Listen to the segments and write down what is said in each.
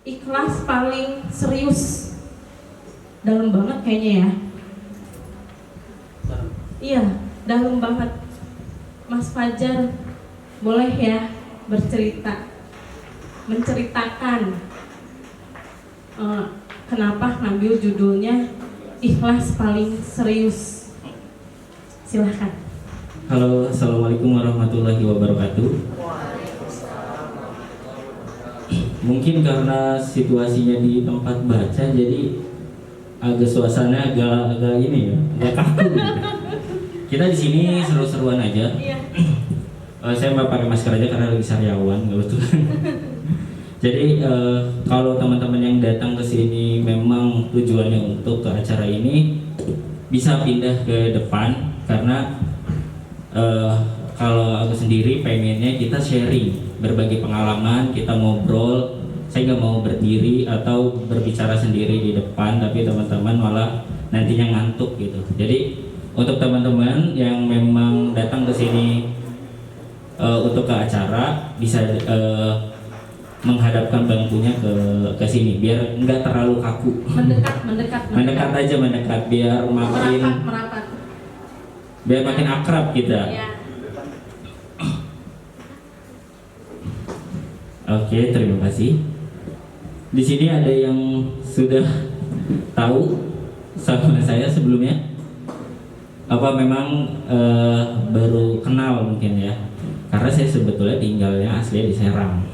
Ikhlas paling serius. Dalam banget kayaknya ya. Iya, dalam banget. Mas Fajar, boleh ya bercerita, menceritakan kenapa ngambil judulnya Ikhlas Paling Serius. Silahkan. Halo, assalamualaikum warahmatullahi wabarakatuh. Mungkin karena situasinya di tempat baca, jadi agak suasana agak ini ya, agak kaku. Kita di sini seru-seruan aja. Iya. Saya mau pakai masker aja karena lagi sariawan, kebetulan. Jadi kalau teman-teman yang datang ke sini memang tujuannya untuk ke acara ini, bisa pindah ke depan karena kalau aku sendiri pengennya kita sharing, berbagi pengalaman, kita ngobrol. Saya nggak mau berdiri atau berbicara sendiri di depan, tapi teman-teman malah nantinya ngantuk gitu. Jadi untuk teman-teman yang memang datang ke sini untuk ke acara, bisa menghadapkan bangkunya ke sini biar nggak terlalu kaku. Mendekat aja, biar makin merapat. Biar makin akrab kita. Ya. Oke, terima kasih. Di sini ada yang sudah tahu sama saya sebelumnya? Apa memang baru kenal mungkin ya? Karena saya sebetulnya tinggalnya asli di Serang.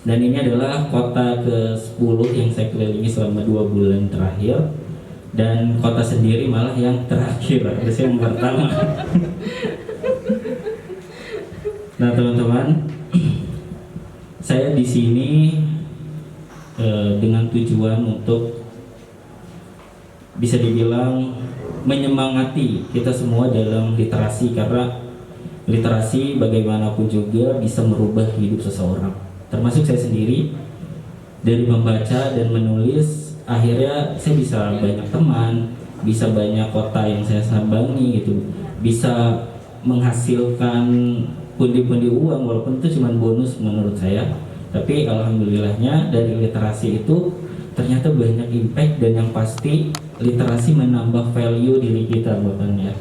Dan ini adalah kota ke-10 yang saya kelilingi selama 2 bulan terakhir. Dan kota sendiri malah yang terakhir, harusnya yang pertama. Nah teman-teman, saya di sini dengan tujuan untuk bisa dibilang menyemangati kita semua dalam literasi, karena literasi bagaimanapun juga bisa merubah hidup seseorang, termasuk saya sendiri. Dari membaca dan menulis, akhirnya saya bisa banyak teman, bisa banyak kota yang saya sambangi gitu, bisa menghasilkan pundi-pundi uang, walaupun itu cuma bonus menurut saya. Tapi alhamdulillahnya dari literasi itu ternyata banyak impact, dan yang pasti literasi menambah value diri kita bahkan ya.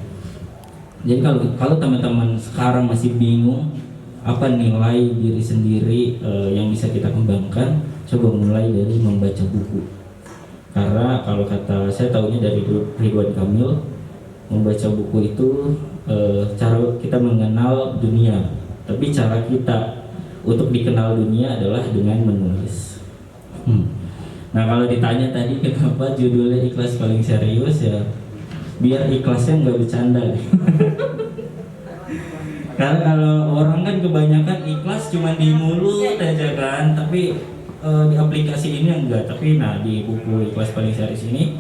Jadi kalau teman-teman sekarang masih bingung apa nilai diri sendiri yang bisa kita kembangkan, coba mulai dari membaca buku. Karena kalau kata saya tahunya dari Ridwan Kamil, membaca buku itu cara kita mengenal dunia, tapi cara kita untuk dikenal dunia adalah dengan menulis. Nah kalau ditanya tadi kenapa judulnya Ikhlas Paling Serius, ya biar ikhlasnya nggak bercanda. Karena kalau orang kan kebanyakan ikhlas cuma di mulut aja kan, tapi di aplikasi ini enggak. Tapi nah di buku Ikhlas Paling Serius ini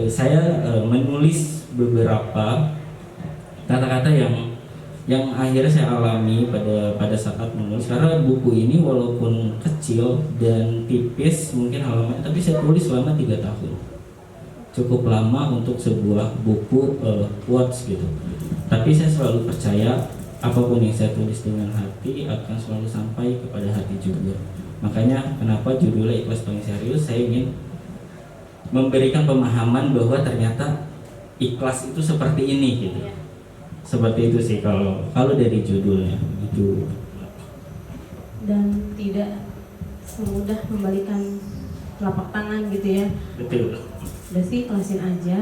saya menulis beberapa kata-kata yang akhirnya saya alami pada saat menulis. Karena buku ini walaupun kecil dan tipis mungkin halamannya, tapi saya tulis selama 3 tahun. Cukup lama untuk sebuah buku quotes gitu. Tapi saya selalu percaya apapun yang saya tulis dengan hati akan selalu sampai kepada hati juga. Makanya kenapa judulnya Ikhlas Paling Serius, saya ingin memberikan pemahaman bahwa ternyata ikhlas itu seperti ini gitu. Seperti itu sih kalau dari judulnya itu. Dan tidak semudah membalikan telapak tangan gitu ya. Betul. Udah sih ikhlasin aja.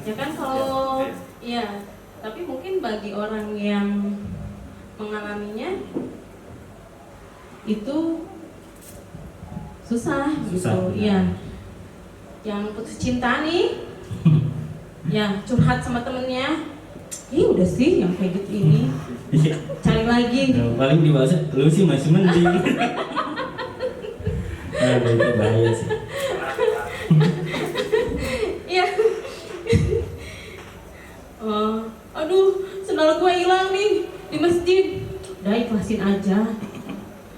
Ya kan kalau ya, tapi mungkin bagi orang yang mengalaminya itu susah gitu. Iya. Yang putus cinta nih, ya curhat sama temennya. Ih udah sih yang kayak gitu ini. Iya. Cari lagi. Nah, paling dibahas lu sih masih mending. Aduh, itu bahaya sih. Iya. Aduh, sendal gue hilang nih di masjid. Udah ikhlasin aja.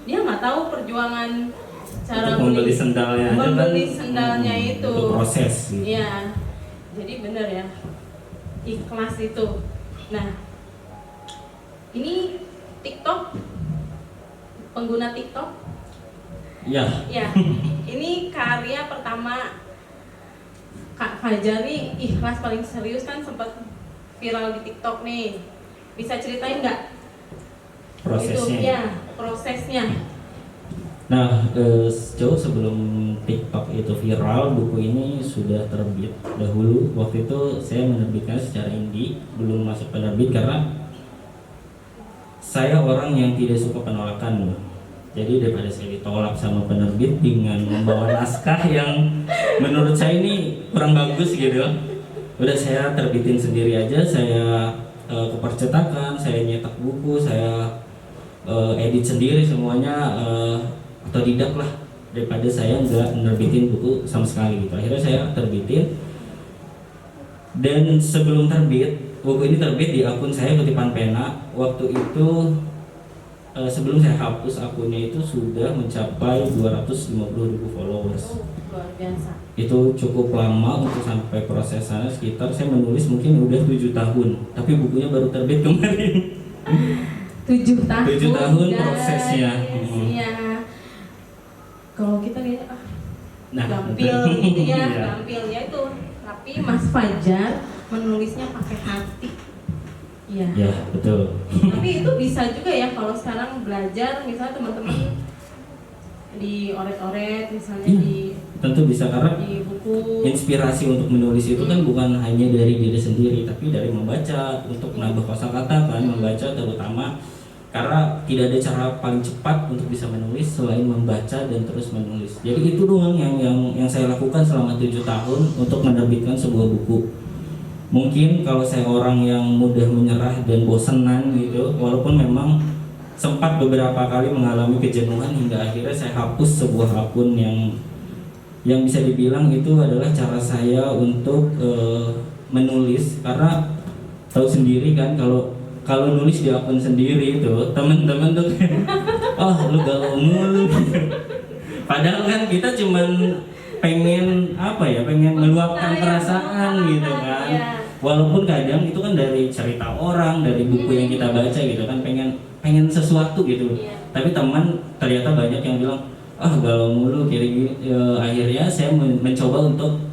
Dia nggak tahu perjuangan cara membeli sendalnya aja kan. Sendalnya itu proses. Iya. Jadi bener ya. Ikhlas itu. Nah, ini TikTok, pengguna TikTok Ya, Ya, ini karya pertama Kak Fajar nih, Ikhlas Paling Serius kan sempat viral di TikTok nih. Bisa ceritain nggak? prosesnya. Itu, ya, prosesnya. Nah, jauh sebelum TikTok itu viral, buku ini sudah terbit dahulu. Waktu itu saya menerbitkan secara indie, belum masuk penerbit karena saya orang yang tidak suka penolakan. Jadi daripada saya ditolak sama penerbit dengan membawa naskah yang menurut saya ini kurang bagus gitu, udah saya terbitin sendiri aja. Saya ke percetakan, saya nyetak buku, saya edit sendiri semuanya, otodidak lah, daripada saya nggak nerbitin buku sama sekali gitu. Akhirnya saya terbitin, dan sebelum terbit buku ini terbit di akun saya Kutipan Pena. Waktu itu sebelum saya hapus akunnya itu sudah mencapai 250.000 followers. Luar biasa. Itu cukup lama untuk sampai proses sana, sekitar saya menulis mungkin udah 7 tahun, tapi bukunya baru terbit kemarin. 7 tahun. 7 tahun guys. prosesnya. Iya. Kalau kita lihat Nah, gampil gitu ya, iya. gampilnya itu. Tapi Mas Fajar menulisnya pakai hati. Iya. Ya, betul. Tapi itu bisa juga ya kalau sekarang belajar, misalnya teman-teman di oret-oret, misalnya Iya. Tentu bisa, karena di buku. inspirasi untuk menulis itu kan bukan hanya dari diri sendiri, tapi dari membaca, untuk menambah kosakata kan, membaca terutama, karena tidak ada cara paling cepat untuk bisa menulis selain membaca dan terus menulis. Jadi itu doang yang saya lakukan selama 7 tahun untuk menerbitkan sebuah buku. Mungkin kalau saya orang yang mudah menyerah dan bosenan gitu, walaupun memang sempat beberapa kali mengalami kejenuhan hingga akhirnya saya hapus sebuah akun yang bisa dibilang itu adalah cara saya untuk menulis. Karena tahu sendiri kan, kalau nulis di akun sendiri itu teman-teman tuh kayak, oh lu galau mulu gitu. Padahal kan kita cuman pengen meluapkan perasaan gitu kan. Walaupun kadang itu kan dari cerita orang, dari buku yang kita baca gitu kan, pengen sesuatu gitu. Tapi teman ternyata banyak yang bilang, galau mulu kiri gini. Akhirnya saya mencoba untuk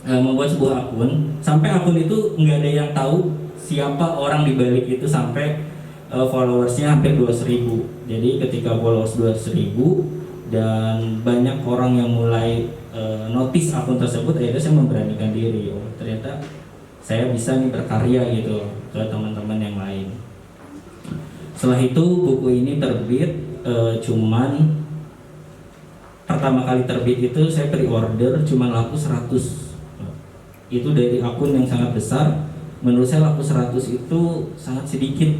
membuat sebuah akun, sampai akun itu nggak ada yang tahu siapa orang di balik itu, sampai followersnya hampir 200.000. Jadi ketika followers 200.000 dan banyak orang yang mulai notice akun tersebut, akhirnya saya memberanikan diri, oh ternyata saya bisa nih berkarya gitu ke teman-teman yang lain. Setelah itu buku ini terbit, cuman pertama kali terbit itu saya pre-order cuma laku 100. Itu dari akun yang sangat besar, menurut saya laku 100 itu sangat sedikit.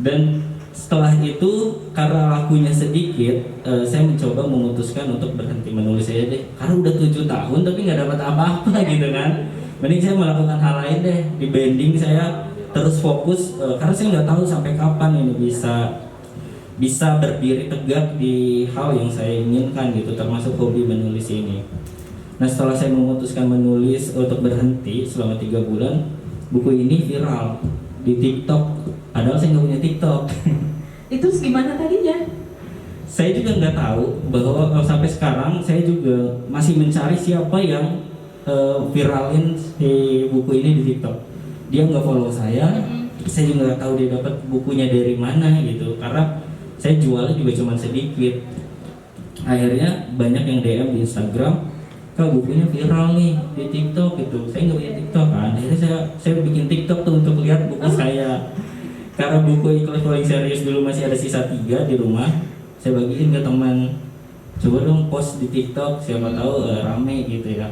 Dan setelah itu karena lakunya sedikit, saya mencoba memutuskan untuk berhenti menulis aja deh, karena udah 7 tahun tapi nggak dapat apa-apa gitu kan. Mending saya melakukan hal lain deh, dibanding saya terus fokus, karena saya nggak tahu sampai kapan ini bisa berdiri tegak di hal yang saya inginkan gitu, termasuk hobi menulis ini. Nah, setelah saya memutuskan menulis untuk berhenti selama 3 bulan, buku ini viral di TikTok. Padahal saya nggak punya TikTok. Itu gimana tadinya? Saya juga nggak tahu, bahwa sampai sekarang saya juga masih mencari siapa yang viralin si buku ini di TikTok. Dia nggak follow saya juga nggak tahu dia dapat bukunya dari mana gitu, karena saya jualnya juga cuma sedikit. Akhirnya banyak yang DM di Instagram, "Kak, bukunya viral nih di TikTok gitu." Saya nggak punya TikTok kan, akhirnya saya bikin TikTok tuh untuk lihat buku saya. Karena buku Ikhlas Paling Serius dulu masih ada sisa 3 di rumah, saya bagiin ke teman, coba dong post di TikTok, siapa tahu rame gitu ya.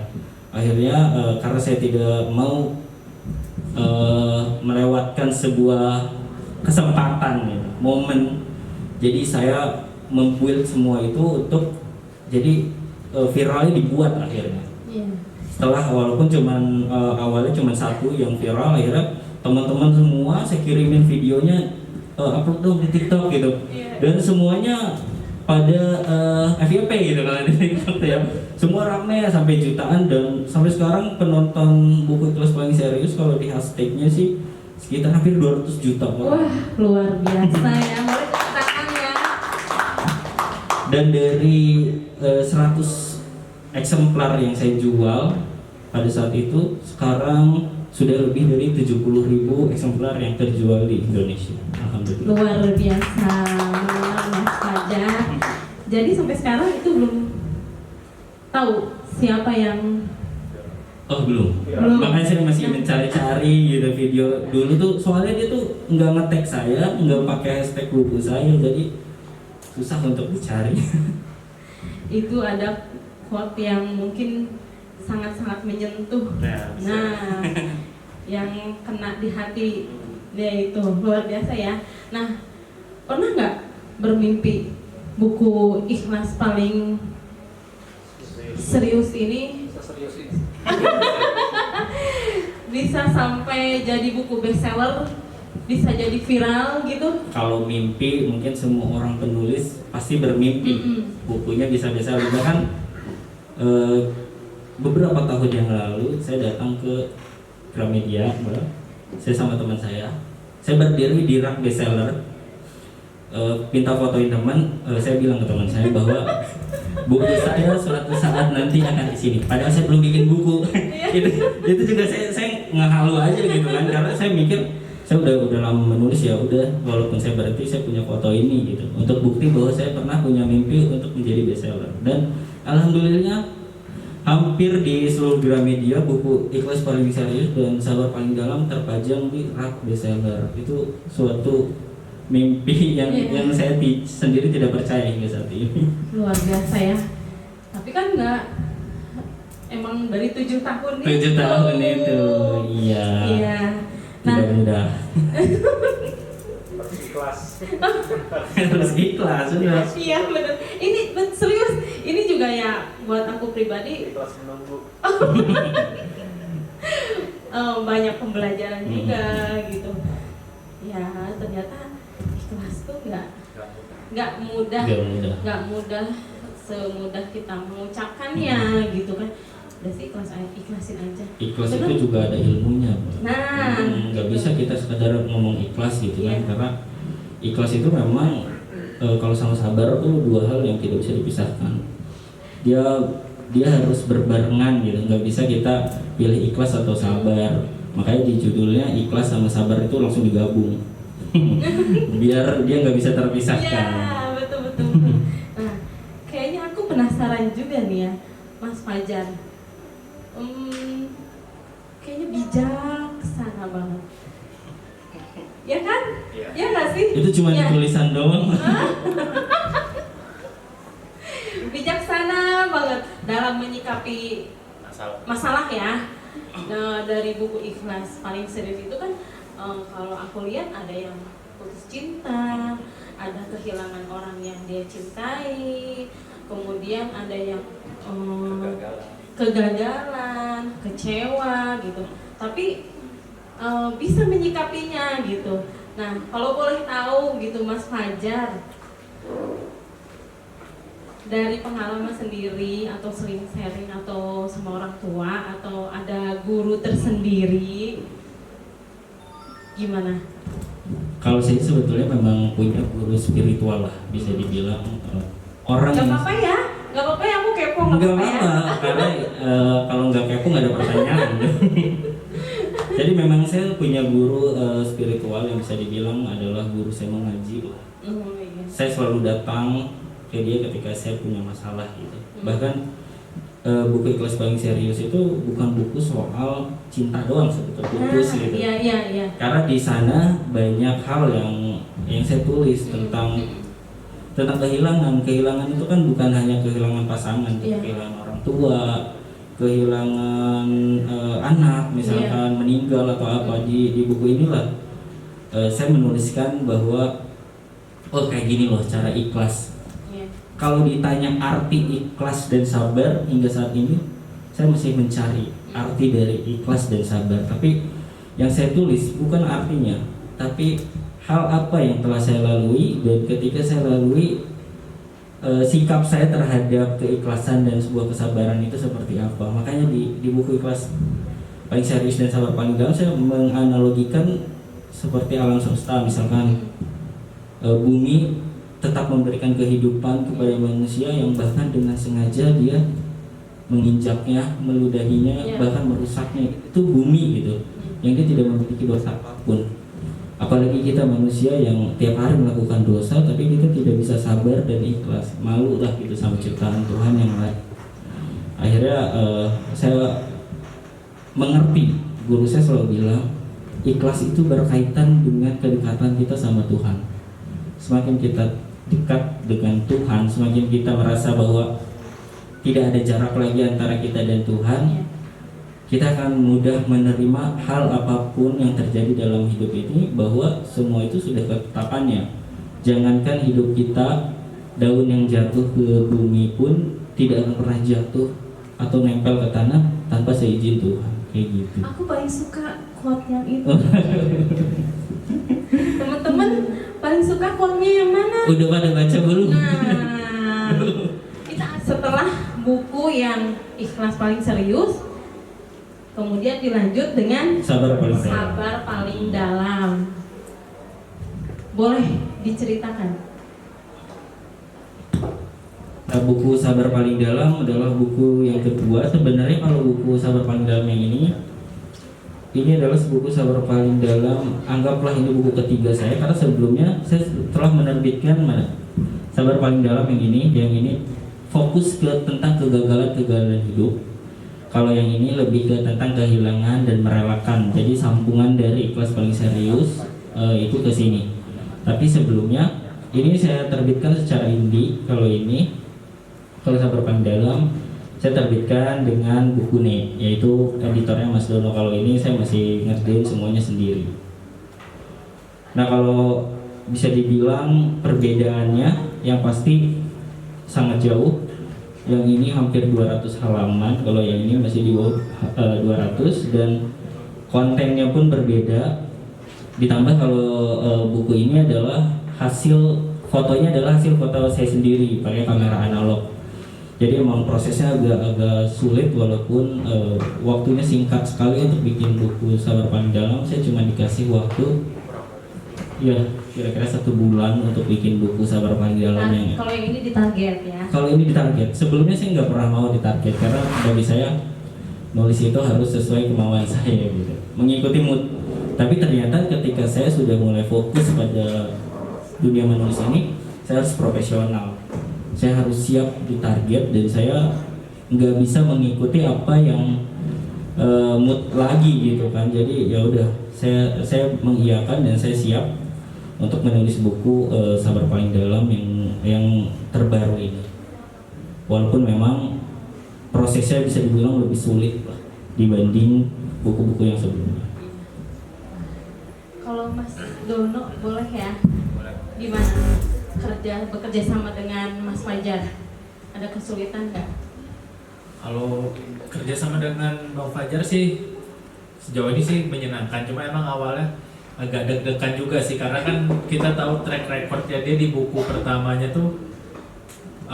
Akhirnya karena saya tidak mau melewatkan sebuah kesempatan gitu, momen, jadi saya membuild semua itu untuk jadi viralnya dibuat akhirnya. Setelah walaupun awalnya cuma 1 yang viral, akhirnya teman-teman semua saya kirimin videonya, upload dong di TikTok gitu. Dan semuanya pada FYP gitu kalau di TikTok ya. Semua rame sampai jutaan, dan sampai sekarang penonton buku Ikhlas Paling Serius kalau di hashtagnya sih sekitar hampir 200 juta. Wah, luar biasa ya. Boleh tepuk tangan ya. Dan dari 100 eksemplar yang saya jual pada saat itu, sekarang sudah lebih dari 70.000 eksemplar yang terjual di Indonesia. Alhamdulillah. Luar biasa, Mas Fajar. Jadi sampai sekarang itu belum tahu siapa yang Oh belum. Makanya saya masih mencari-cari gitu video dulu tuh, soalnya dia tuh nggak nge-tag saya, nggak pakai hashtag buku saya, jadi susah untuk dicari. itu ada quote yang mungkin sangat-sangat menyentuh. Nah, yang kena di hati dia itu luar biasa ya. Nah, pernah nggak bermimpi buku ikhlas paling serius ini bisa sampai jadi buku bestseller, bisa jadi viral gitu? Kalau mimpi, mungkin semua orang penulis pasti bermimpi bukunya bisa bestseller. Bahkan beberapa tahun yang lalu saya datang ke Gramedia, saya sama teman saya berdiri di rak bestseller, minta fotoin teman. Saya bilang ke teman saya bahwa buku saya suatu saat nanti akan di sini. Padahal saya belum bikin buku. itu juga saya ngehalu aja gitu kan, karena saya mikir saya udah lama menulis, ya udah, walaupun saya berhenti saya punya foto ini gitu untuk bukti bahwa saya pernah punya mimpi untuk menjadi bestseller. Dan alhamdulillah hampir di seluruh Gramedia buku Ikhlas Paling Serius dan Sabar Paling Dalam terpajang di rak bestseller. Itu suatu mimpi yang saya sendiri tidak percaya hingga saat ini. Luar biasa ya. Tapi kan nggak, emang dari 7 tahun itu. 7 tahun itu, iya. Iya. Tidak mudah. Harus ikhlas, sudah. Iya benar. Ini serius. Ini juga ya buat aku pribadi. Ikhlas menunggu. Banyak pembelajaran juga gitu. Ya ternyata ikhlas tuh nggak mudah, semudah kita mengucapkannya gitu kan. Udah sih ikhlasin aja. Ikhlas Bener? itu juga ada ilmunya, Pak. Nah, nggak bisa kita sekadar ngomong ikhlas gitu kan, Iya. karena ikhlas itu memang kalau sama sabar tuh dua hal yang tidak bisa dipisahkan. Dia harus berbarengan gitu, nggak bisa kita pilih ikhlas atau sabar. Makanya di judulnya ikhlas sama sabar itu langsung digabung. Biar dia nggak bisa terpisahkan. Iya, betul. Nah, kayaknya aku penasaran juga nih ya, Mas Fajar. Kayaknya bijaksana banget. Ya kan? Ya nggak sih? Itu cuma Ya. tulisan doang. Bijaksana banget dalam menyikapi masalah ya. Nah, dari buku Ikhlas Paling Serius itu kan kalau aku lihat ada yang putus cinta, ada kehilangan orang yang dia cintai, kemudian ada yang kegagalan, kecewa gitu. Tapi bisa menyikapinya gitu. Nah, kalau boleh tahu gitu Mas Fajar, dari pengalaman sendiri atau sering sharing atau sama orang tua atau ada guru tersendiri, gimana? Kalau saya sebetulnya memang punya guru spiritual lah, bisa dibilang orang Gak yang apa-apa ya, gak apa-apa ya, aku kepo gak nggak apa-apa ya. apa-apa, karena kalau nggak kepo nggak ada pertanyaan. Jadi memang saya punya guru spiritual yang bisa dibilang adalah guru saya mengaji lah. Iya. Saya selalu datang ke dia ketika saya punya masalah gitu. Bahkan buku Ikhlas Paling Serius itu bukan buku soal cinta doang sebetulnya, putus gitu. Iya. Karena di sana banyak hal yang saya tulis tentang kehilangan. Kehilangan itu kan bukan hanya kehilangan pasangan, kehilangan orang tua, kehilangan anak misalkan meninggal atau apa. Di buku inilah saya menuliskan bahwa oh kayak gini loh cara ikhlas. Kalau ditanya arti ikhlas dan sabar, hingga saat ini saya masih mencari arti dari ikhlas dan sabar. Tapi yang saya tulis bukan artinya, tapi hal apa yang telah saya lalui, dan ketika saya lalui sikap saya terhadap keikhlasan dan sebuah kesabaran itu seperti apa. Makanya di buku Ikhlas Paling Serius dan Sabar Paling Dalam saya menganalogikan seperti alam semesta, misalkan bumi tetap memberikan kehidupan kepada manusia yang bahkan dengan sengaja dia menginjaknya, meludahinya, bahkan merusaknya. Itu bumi gitu, yang dia tidak memiliki dosa apapun. Apalagi kita manusia yang tiap hari melakukan dosa, tapi kita tidak bisa sabar dan ikhlas. Malu lah gitu sama ciptaan Tuhan yang lain. Akhirnya saya mengerti, guru saya selalu bilang, ikhlas itu berkaitan dengan kedekatan kita sama Tuhan. Semakin kita dekat dengan Tuhan, semakin kita merasa bahwa tidak ada jarak lagi antara kita dan Tuhan, kita akan mudah menerima hal apapun yang terjadi dalam hidup ini, bahwa semua itu sudah ketetapannya. Jangankan hidup kita, daun yang jatuh ke bumi pun tidak akan pernah jatuh atau nempel ke tanah tanpa seizin Tuhan. Kayak gitu. Aku paling suka quote yang itu. Teman-teman paling suka quote-nya yang mana? Udah pada baca belum? Nah, kita setelah buku yang ikhlas paling serius, kemudian dilanjut dengan sabar paling dalam. Boleh diceritakan? Nah, buku Sabar Paling Dalam adalah buku yang kedua. Sebenarnya kalau buku Sabar Paling Dalam yang ini adalah buku Sabar Paling Dalam, anggaplah ini buku ketiga saya, karena sebelumnya saya telah menerbitkan Sabar Paling Dalam yang ini fokus ke tentang kegagalan hidup. Kalau yang ini lebih ke tentang kehilangan dan merelakan. Jadi sambungan dari Ikhlas Paling Serius itu ke sini. Tapi sebelumnya ini saya terbitkan secara indie. Kalau Sabar Paling Dalam saya terbitkan dengan Bukune, yaitu editornya Mas Dono. Kalau ini saya masih ngerjain semuanya sendiri. Nah, kalau bisa dibilang perbedaannya yang pasti sangat jauh. Yang ini hampir 200 halaman, kalau yang ini masih di bawah 200, dan kontennya pun berbeda. Ditambah kalau buku ini adalah fotonya adalah hasil foto saya sendiri pakai kamera analog. Jadi emang prosesnya agak sulit, walaupun waktunya singkat sekali untuk bikin buku Sabar Paling Dalam. Saya cuma dikasih waktu ya kira-kira 1 bulan untuk bikin buku Sabar Paling Dalam. Nah, kalau yang ini ditarget ya? Kalau ini ditarget. Sebelumnya saya nggak pernah mau ditarget, karena bagi saya nulis itu harus sesuai kemauan saya gitu, mengikuti mood. Tapi ternyata ketika saya sudah mulai fokus pada dunia menulis ini, saya harus profesional. Saya harus siap ditarget, dan saya nggak bisa mengikuti apa yang mood lagi gitu kan. Jadi ya udah, saya mengiyakan dan saya siap untuk menulis buku Sabar Paling Dalam yang terbaru ini. Walaupun memang prosesnya bisa dibilang lebih sulit lah dibanding buku-buku yang sebelumnya. Kalau Mas Dono boleh ya? Gimana bekerja sama dengan Mas Fajar? Ada kesulitan nggak? Kalau kerja sama dengan Bang Fajar sih sejauh ini sih menyenangkan. Cuma emang awalnya agak deg-degan juga sih, karena kan kita tahu track recordnya dia di buku pertamanya tuh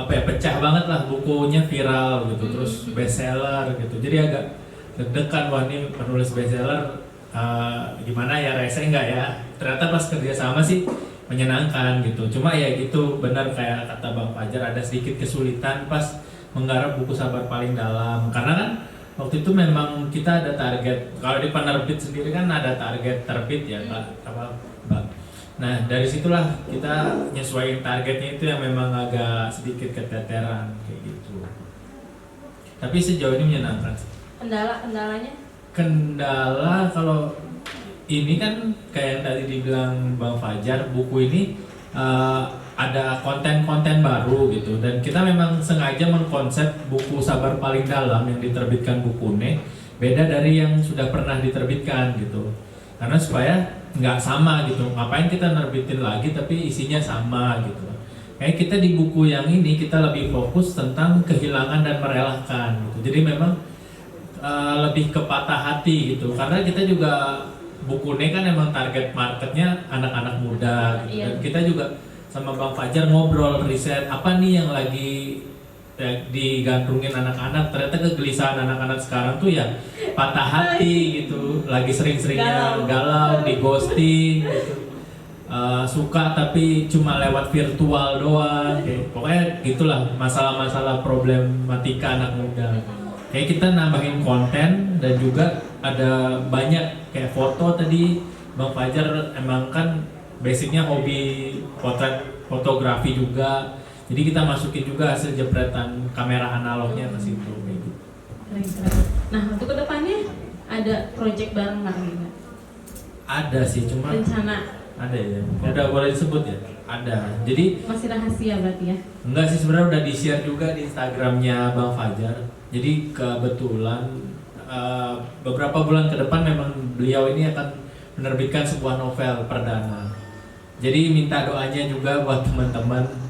pecah banget lah, bukunya viral gitu, terus bestseller gitu. Jadi agak deg-degan, wah ini penulis bestseller gimana ya, rese enggak ya. Ternyata pas kerja sama sih menyenangkan gitu. Cuma ya gitu, benar kayak kata Bang Fajar, ada sedikit kesulitan pas menggarap buku Sabar Paling Dalam, karena kan waktu itu memang kita ada target. Kalau di penerbit sendiri kan ada target terbit ya Mbak. Nah dari situlah kita nyesuaiin targetnya, itu yang memang agak sedikit keteteran kayak gitu. Tapi sejauh ini menyenangkan. Kendalanya? Kendala kalau ini kan kayak yang tadi dibilang Bang Fajar, buku ini ada konten-konten baru gitu, dan kita memang sengaja mengkonsep buku Sabar Paling Dalam yang diterbitkan Bukune beda dari yang sudah pernah diterbitkan gitu, karena supaya nggak sama gitu. Ngapain kita nerbitin lagi tapi isinya sama gitu. Kayak kita di buku yang ini kita lebih fokus tentang kehilangan dan merelakan gitu. Jadi memang lebih ke patah hati gitu, karena kita juga Bukune kan emang target marketnya anak-anak muda gitu. Dan kita juga sama Bang Fajar ngobrol, riset apa nih yang lagi digandrungin anak-anak. Ternyata kegelisahan anak-anak sekarang tuh ya patah hati gitu, lagi sering-seringnya galau, di ghosting gitu. suka tapi cuma lewat virtual doang. Pokoknya gitulah masalah-masalah problematika anak muda. Kayak kita nambahin konten dan juga ada banyak kayak foto tadi Bang Fajar emang kan basicnya hobi fotografi juga. Jadi kita masukin juga hasil jepretan kamera analognya ke situ kayak gitu. Nah, untuk kedepannya ada project bareng lagi nggak? Ada sih, cuma Rencana ada ya. Ada boleh disebut ya? Ada. Jadi masih rahasia berarti ya? enggak sih, sebenarnya udah di-share juga di Instagramnya Bang Fajar. Jadi kebetulan beberapa bulan ke depan memang beliau ini akan menerbitkan sebuah novel perdana. Jadi minta doanya juga buat teman-teman.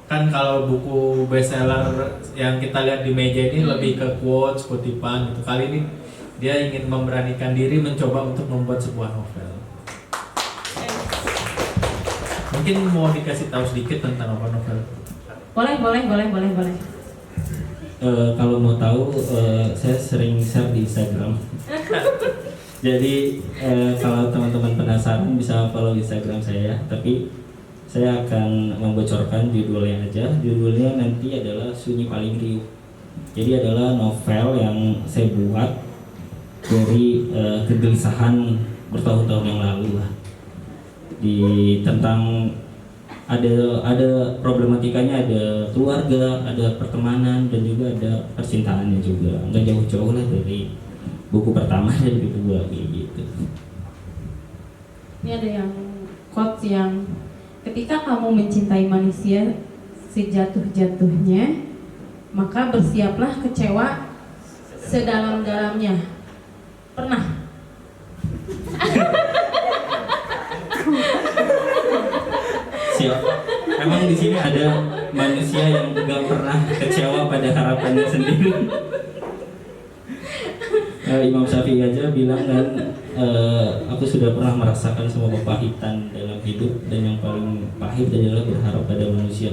Kan kalau buku bestseller yang kita lihat di meja ini lebih ke quotes, kutipan gitu. Kali ini dia ingin memberanikan diri mencoba untuk membuat sebuah novel. Mungkin mau dikasih tahu sedikit tentang apa novel? Boleh. Kalau mau tahu, saya sering share di Instagram. Jadi kalau teman-teman penasaran bisa follow Instagram saya. Tapi saya akan membocorkan judulnya aja. Judulnya nanti adalah Sunyi Paling Riuh. Jadi adalah novel yang saya buat dari kegelisahan bertahun-tahun yang lalu lah. Tentang ada problematikanya, ada keluarga, ada pertemanan, dan juga ada percintaannya juga. Nggak jauh-jauh lah dari buku pertama dan kedua kayak gitu. Ini ada yang quotes yang ketika kamu mencintai manusia sejatuh-jatuhnya, maka bersiaplah kecewa sedalam-dalamnya. Pernah? Siap. Emang di sini ada manusia yang nggak pernah kecewa pada harapannya sendiri. Imam Syafi'i aja bilang kan, aku sudah pernah merasakan semua kepahitan dalam hidup dan yang paling pahit adalah berharap pada manusia.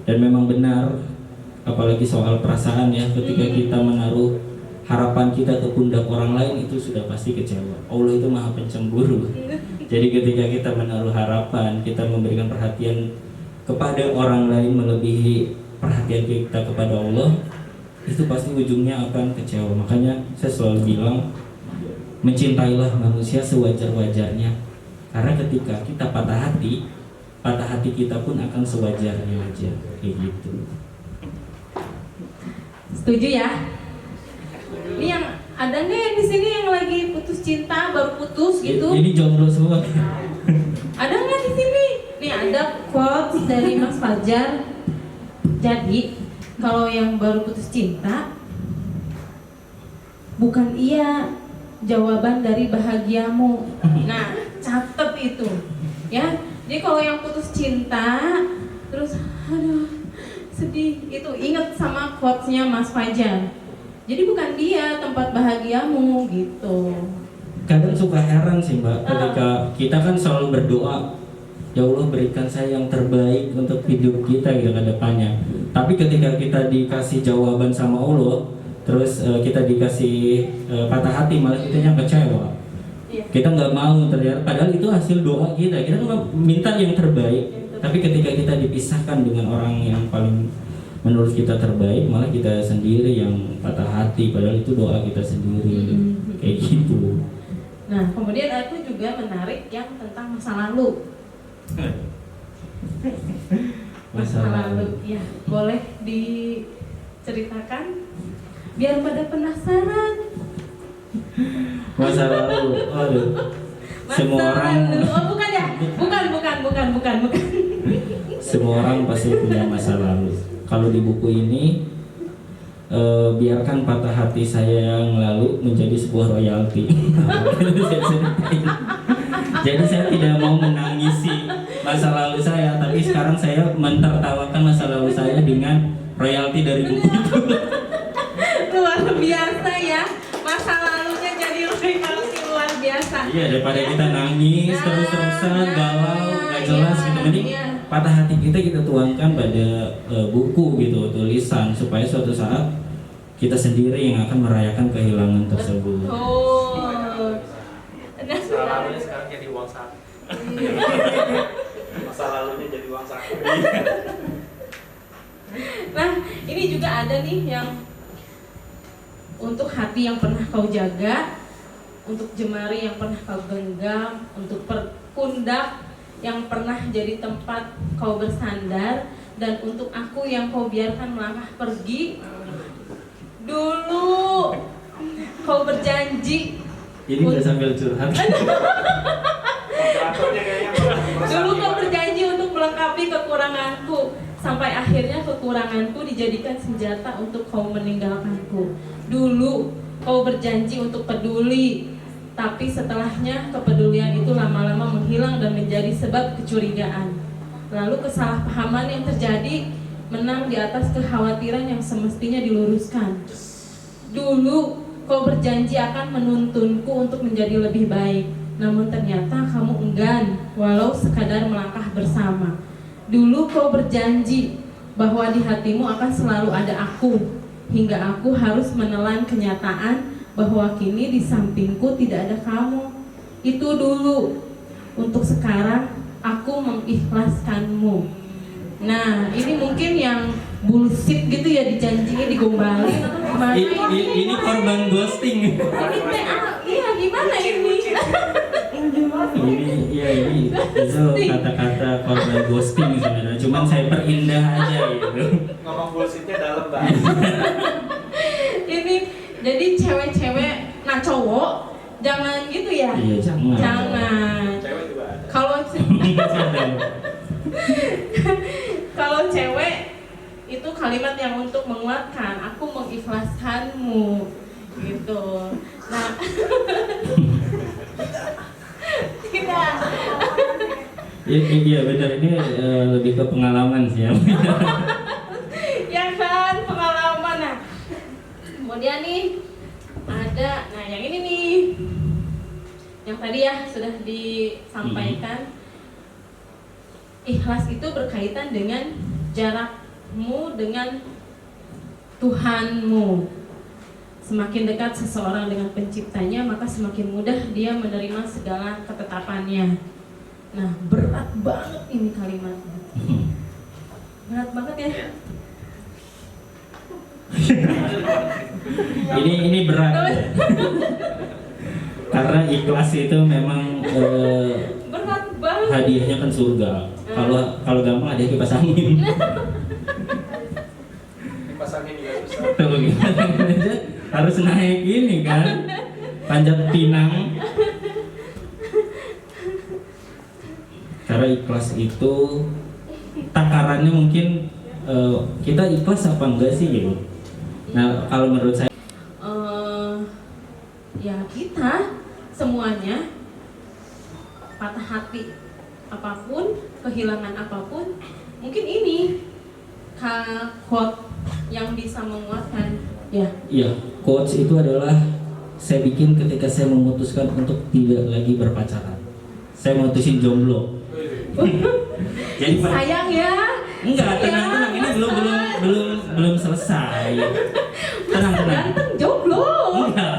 Dan memang benar, apalagi soal perasaan ya, ketika kita menaruh harapan kita ke pundak orang lain itu sudah pasti kecewa. Allah itu maha pencemburu. Jadi ketika kita menaruh harapan, kita memberikan perhatian kepada orang lain melebihi perhatian kita kepada Allah, itu pasti ujungnya akan kecewa. Makanya saya selalu bilang, mencintailah manusia sewajar-wajarnya. Karena ketika kita patah hati kita pun akan sewajarnya aja, kayak gitu. Setuju ya? Ini yang ada nggak yang di sini yang lagi putus cinta, baru putus gitu? Ini jomblo semua. Ada nggak di sini? Nih ada quotes dari Mas Fajar. Jadi kalau yang baru putus cinta, bukan iya jawaban dari bahagiamu. Nah, catet itu, ya. Jadi kalau yang putus cinta, terus aduh sedih, itu inget sama quotesnya Mas Fajar. Jadi bukan dia tempat bahagiamu gitu. Kadang suka heran sih Mbak, ketika kita kan selalu berdoa, ya Allah berikan saya yang terbaik untuk hidup kita gitu ke depannya. Tapi ketika kita dikasih jawaban sama Allah, terus kita dikasih patah hati, malah kita yang kecewa. Iya. Kita nggak mau ternyata, padahal itu hasil doa kita minta yang terbaik. Tapi ketika kita dipisahkan dengan orang yang paling menurut kita terbaik, malah kita sendiri yang patah hati, padahal itu doa kita sendiri. Kayak gitu. Nah, kemudian aku juga menarik yang tentang masa lalu. Masa lalu, ya boleh diceritakan biar pada penasaran. Masa lalu, aduh. Semua orang, oh bukan ya, bukan. Semua orang pasti punya masa lalu. Kalau di buku ini, biarkan patah hati saya yang lalu menjadi sebuah royalti. Jadi saya tidak mau menangisi masa lalu saya, tapi sekarang saya mentertawakan masa lalu saya dengan royalti dari buku itu. Luar biasa ya, masa lalunya jadi royalti luar biasa. Iya, daripada kita nangis terus-terusan, galau, gak jelas gitu. Mending patah hati kita tuangkan pada buku gitu, tulisan, supaya suatu saat kita sendiri yang akan merayakan kehilangan tersebut. Oh. Masalahnya sekarang jadi uang saku. Masa lalunya jadi uang saku. Nah, ini juga ada nih yang untuk hati yang pernah kau jaga, untuk jemari yang pernah kau genggam, untuk pundak yang pernah jadi tempat kau bersandar, dan untuk aku yang kau biarkan melangkah pergi. Dulu kau berjanji. Ini udah sambil curhat. Moderatornya kayaknya. Dulu kau berjanji untuk melengkapi kekuranganku, sampai akhirnya kekuranganku dijadikan senjata untuk kau meninggalkanku. Dulu kau berjanji untuk peduli, tapi setelahnya kepedulian itu lama-lama menghilang dan menjadi sebab kecurigaan. Lalu kesalahpahaman yang terjadi menang di atas kekhawatiran yang semestinya diluruskan. Dulu kau berjanji akan menuntunku untuk menjadi lebih baik, namun ternyata kamu enggan, walau sekadar melangkah bersama. Dulu kau berjanji bahwa di hatimu akan selalu ada aku, hingga aku harus menelan kenyataan bahwa kini di sampingku tidak ada kamu. Itu dulu. Untuk sekarang aku mengikhlaskanmu. Nah, ini mungkin yang bullshit gitu ya, dijanjinya digombalin atau gimana Ini korban ghosting. Ini teh iya gimana ini? Ini itu kata-kata korban ghosting sebenarnya. Cuman saya perindah aja gitu. Ngomong bullshitnya dalam banget. Ini jadi cewek-cewek, nah cowok jangan gitu ya. Iya, jangan. Jangan. Cewek juga ada. Kalau cewek itu kalimat yang untuk menguatkan, aku mengikhlaskanmu gitu. Nah, tidak. Iya benar, ini lebih ke pengalaman sih ya. Ya kan, pengalaman. Nah, kemudian nih ada, nah yang ini nih, yang tadi ya sudah disampaikan. Ikhlas itu berkaitan dengan jarakmu dengan Tuhanmu. Semakin dekat seseorang dengan penciptanya, maka semakin mudah dia menerima segala ketetapannya. Nah, berat banget ini kalimatnya. Berat banget ya. Ini berat. Karena ikhlas itu memang Berat banget. hadiahnya kan surga. Kalau gampang ada kipas angin. Kipas angin juga susah. Tuh gimana aja harus naik ini kan, panjat pinang. Karena ikhlas itu takarannya mungkin kita ikhlas apa enggak sih gitu. Nah kalau menurut saya Ya kita semuanya patah hati apapun, kehilangan apapun, mungkin ini quote yang bisa menguatkan ya. Iya, quotes itu adalah saya bikin ketika saya memutuskan untuk tidak lagi berpacaran. Saya mutusin jomblo. Jadi Sayang ya. enggak, tenang, ini belum selesai. Tenang. Ganteng jomblo. Enggak.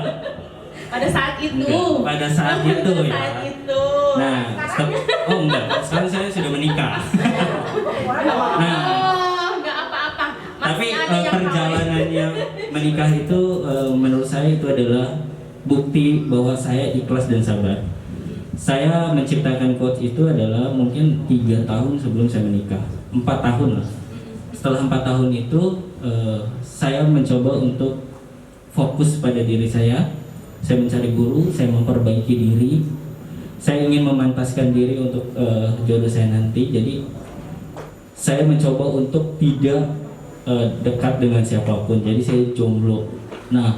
Pada saat itu. Enggak, pada saat itu Pada ya. saat itu. Nah, enggak. Sekarang saya sudah menikah. Nah, Enggak apa-apa. tapi Masih ada yang perjalanannya menikah itu menurut saya itu adalah bukti bahwa saya ikhlas dan sabar. Saya menciptakan quotes itu adalah mungkin 3 tahun sebelum saya menikah, 4 tahun lah. Setelah 4 tahun itu saya mencoba untuk fokus pada diri saya. Saya mencari guru, saya memperbaiki diri. Saya ingin memantaskan diri untuk jodoh saya nanti. Jadi saya mencoba untuk tidak dekat dengan siapapun. Jadi saya jomblo. Nah,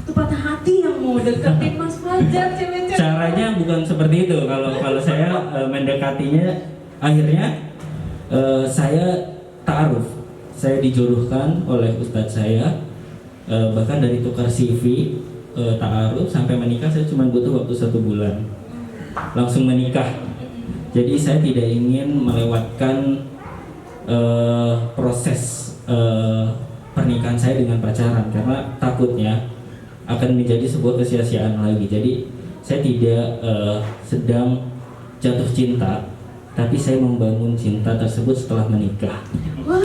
Itu patah hati yang mau deketin Mas Fajar, cewek-cewek. caranya bukan seperti itu. Kalau saya mendekatinya, akhirnya saya ta'aruf. Saya dijodohkan oleh ustadz saya, bahkan dari tukar CV, ta'aruf sampai menikah saya cuma butuh waktu 1 bulan, langsung menikah. Jadi saya tidak ingin melewatkan proses pernikahan saya dengan pacaran karena takutnya akan menjadi sebuah kesia-siaan lagi. Jadi saya tidak sedang jatuh cinta, tapi saya membangun cinta tersebut setelah menikah. Wah.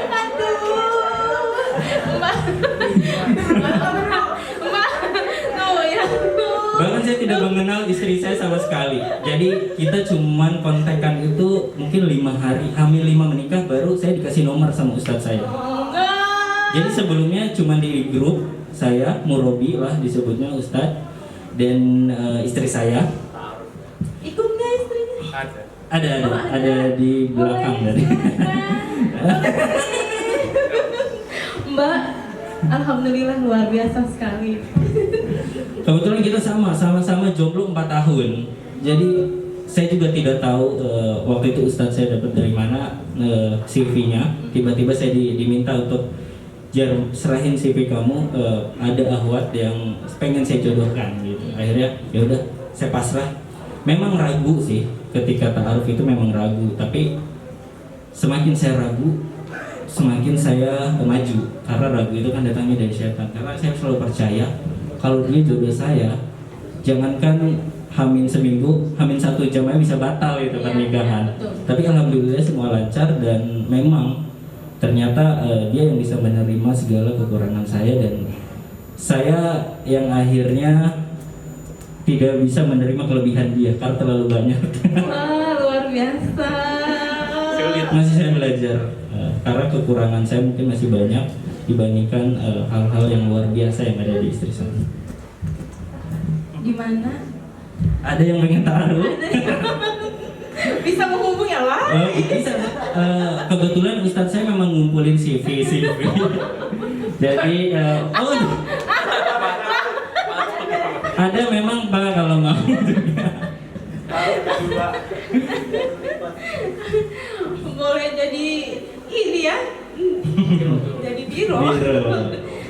Aduh. Mbak. Mbak. Tuh ya. Bahkan saya tidak mengenal istri saya sama sekali. Jadi kita cuman kontekan itu mungkin 5 hari, hamil 5 menikah baru saya dikasih nomor sama ustadz saya. Enggak. Jadi sebelumnya cuma di grup saya, Murobi lah disebutnya ustadz, dan istri saya. Ikut nggak istrinya? Ada di belakang dari. Mbak, alhamdulillah luar biasa sekali. Kebetulan kita sama-sama jomblo 4 tahun. Jadi saya juga tidak tahu waktu itu ustadz saya dapat dari mana CV-nya. Tiba-tiba saya diminta untuk serahin CV kamu, ada ahwat yang pengen saya jodohkan gitu. Akhirnya ya udah saya pasrah. Memang ragu sih ketika ta'aruf itu, memang ragu, tapi semakin saya ragu semakin saya maju, karena ragu itu kan datangnya dari setan. Karena saya selalu percaya kalau dia jodoh saya, jangankan hamin seminggu, hamin 1 jam aja bisa batal itu pernikahan. Tapi alhamdulillah semua lancar, dan memang ternyata dia yang bisa menerima segala kekurangan saya, dan saya yang akhirnya tidak bisa menerima kelebihan dia karena terlalu banyak. Wah, luar biasa. Masih saya belajar karena kekurangan saya mungkin masih banyak dibandingkan hal-hal yang luar biasa yang ada di istri saya. Gimana? Ada yang pengen taruh? Bisa menghubungi ya lah? Bisa. Kebetulan ustadz saya memang ngumpulin CV. Jadi ada memang Pak kalau mau. Boleh jadi ini ya, jadi biro.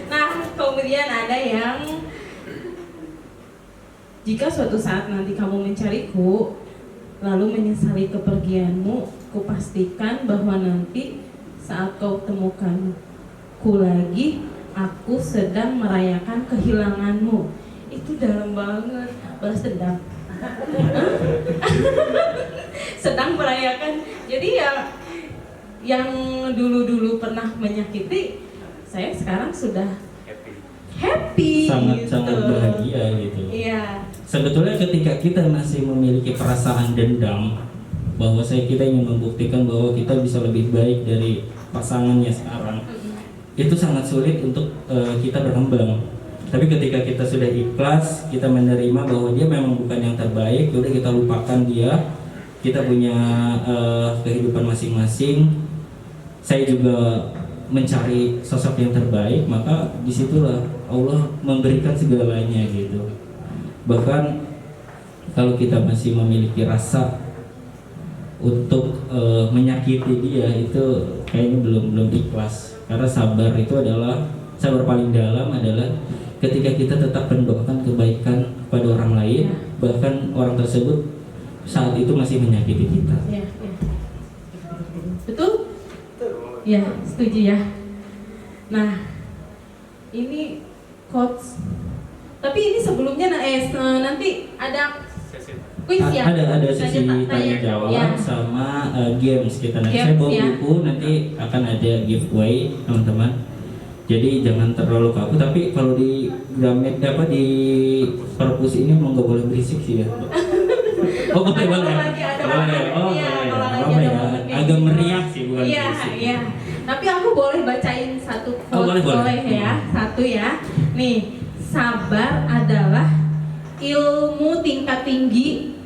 Nah, kemudian ada yang jika suatu saat nanti kamu mencariku lalu menyesali kepergianmu, kupastikan bahwa nanti saat kau temukanku lagi, aku sedang merayakan kehilanganmu. Itu dalam banget, balas dendam. Sedang merayakan. Jadi ya yang dulu-dulu pernah menyakiti, saya sekarang sudah happy. Sangat gitu. bahagia gitu. Iya. Sebetulnya ketika kita masih memiliki perasaan dendam, bahwa kita ingin membuktikan bahwa kita bisa lebih baik dari pasangannya sekarang, itu sangat sulit untuk kita berkembang. Tapi ketika kita sudah ikhlas, kita menerima bahwa dia memang bukan yang terbaik, udah kita lupakan dia, kita punya kehidupan masing-masing. Saya juga mencari sosok yang terbaik, maka disitulah Allah memberikan segalanya gitu. Bahkan kalau kita masih memiliki rasa untuk menyakiti dia, itu kayaknya belum ikhlas. Karena sabar itu adalah, sabar paling dalam adalah ketika kita tetap mendoakan kebaikan kepada orang lain, bahkan orang tersebut saat itu masih menyakiti kita. Ya. Betul? Ya, setuju ya. Nah, ini coach. Tapi ini sebelumnya nanti ada quiz ya? Ada sesi tanya jawab ya. sama games kita nanti. Saya Games, bawa ya. buku, nanti akan ada giveaway teman-teman. Jadi jangan terlalu kaku. Tapi kalau di Gramet di perpus ini mau nggak boleh berisik sih ya. Oh boleh. Boleh. Oh Iya, boleh. kalau lagi Apa ada ya? momen kayak Agak gitu. meriah sih, bukan Iya, berisik. iya. Tapi aku boleh bacain satu quote, Oh, boleh. ya, satu ya. Nih, sabar adalah ilmu tingkat tinggi,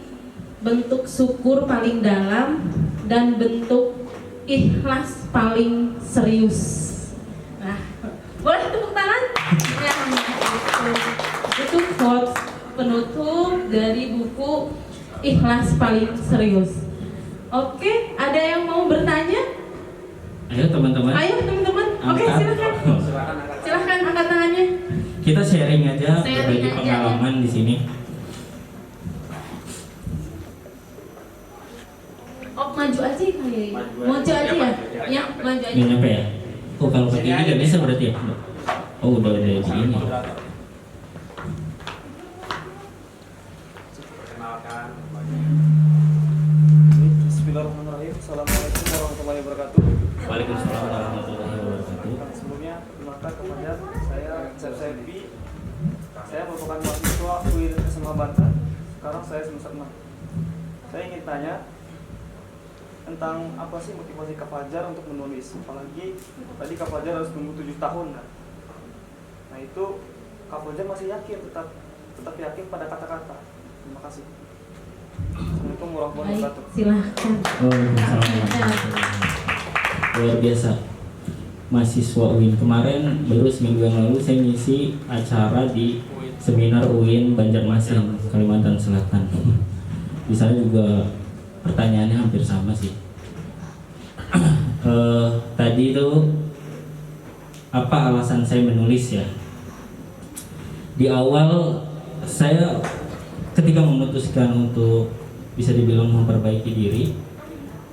bentuk syukur paling dalam, dan bentuk ikhlas paling serius. Nah, boleh tepuk tangan? Ya, itu quote penutup dari buku Ikhlas Paling Serius. Oke, ada yang mau bertanya? Ayo teman-teman. Oke, Angkat. silahkan angkat tangannya. Kita sharing aja, Sharing berbagi aja. pengalaman di sini. Oh, maju aja kali ya. Maju aja ya. Ya, maju aja. Nggak nyampe ya? Oh kalau pakai ini nggak bisa berarti ya? Oh udah di ini. perkenalkan. Bismillahirrahmanirrahim. Assalamualaikum warahmatullahi wabarakatuh. Waalaikumsalam warahmatullahi wabarakatuh. Sebelumnya, perkenalkan kepada saya Sepsepi. Saya merupakan mahasiswa UIN SMA Banten. Sekarang saya semester 6. Saya ingin tanya tentang apa sih motivasi Kak Fajar untuk menulis. Apalagi tadi Kak Fajar harus tunggu 7 tahun kan. Nah itu Kak Fajar masih yakin, tetap yakin pada kata-kata. Terima kasih. Assalamualaikum warahmatullahi Baik, wabarakatuh. silahkan. Waalaikumsalam warahmatullahi wabarakatuh. Luar biasa. Mahasiswa UIN kemarin baru seminggu yang lalu saya ngisi acara di seminar UIN Banjarmasin, Kalimantan Selatan. Di sana juga pertanyaannya hampir sama sih. Tadi itu apa alasan saya menulis ya? Di awal saya ketika memutuskan untuk bisa dibilang memperbaiki diri,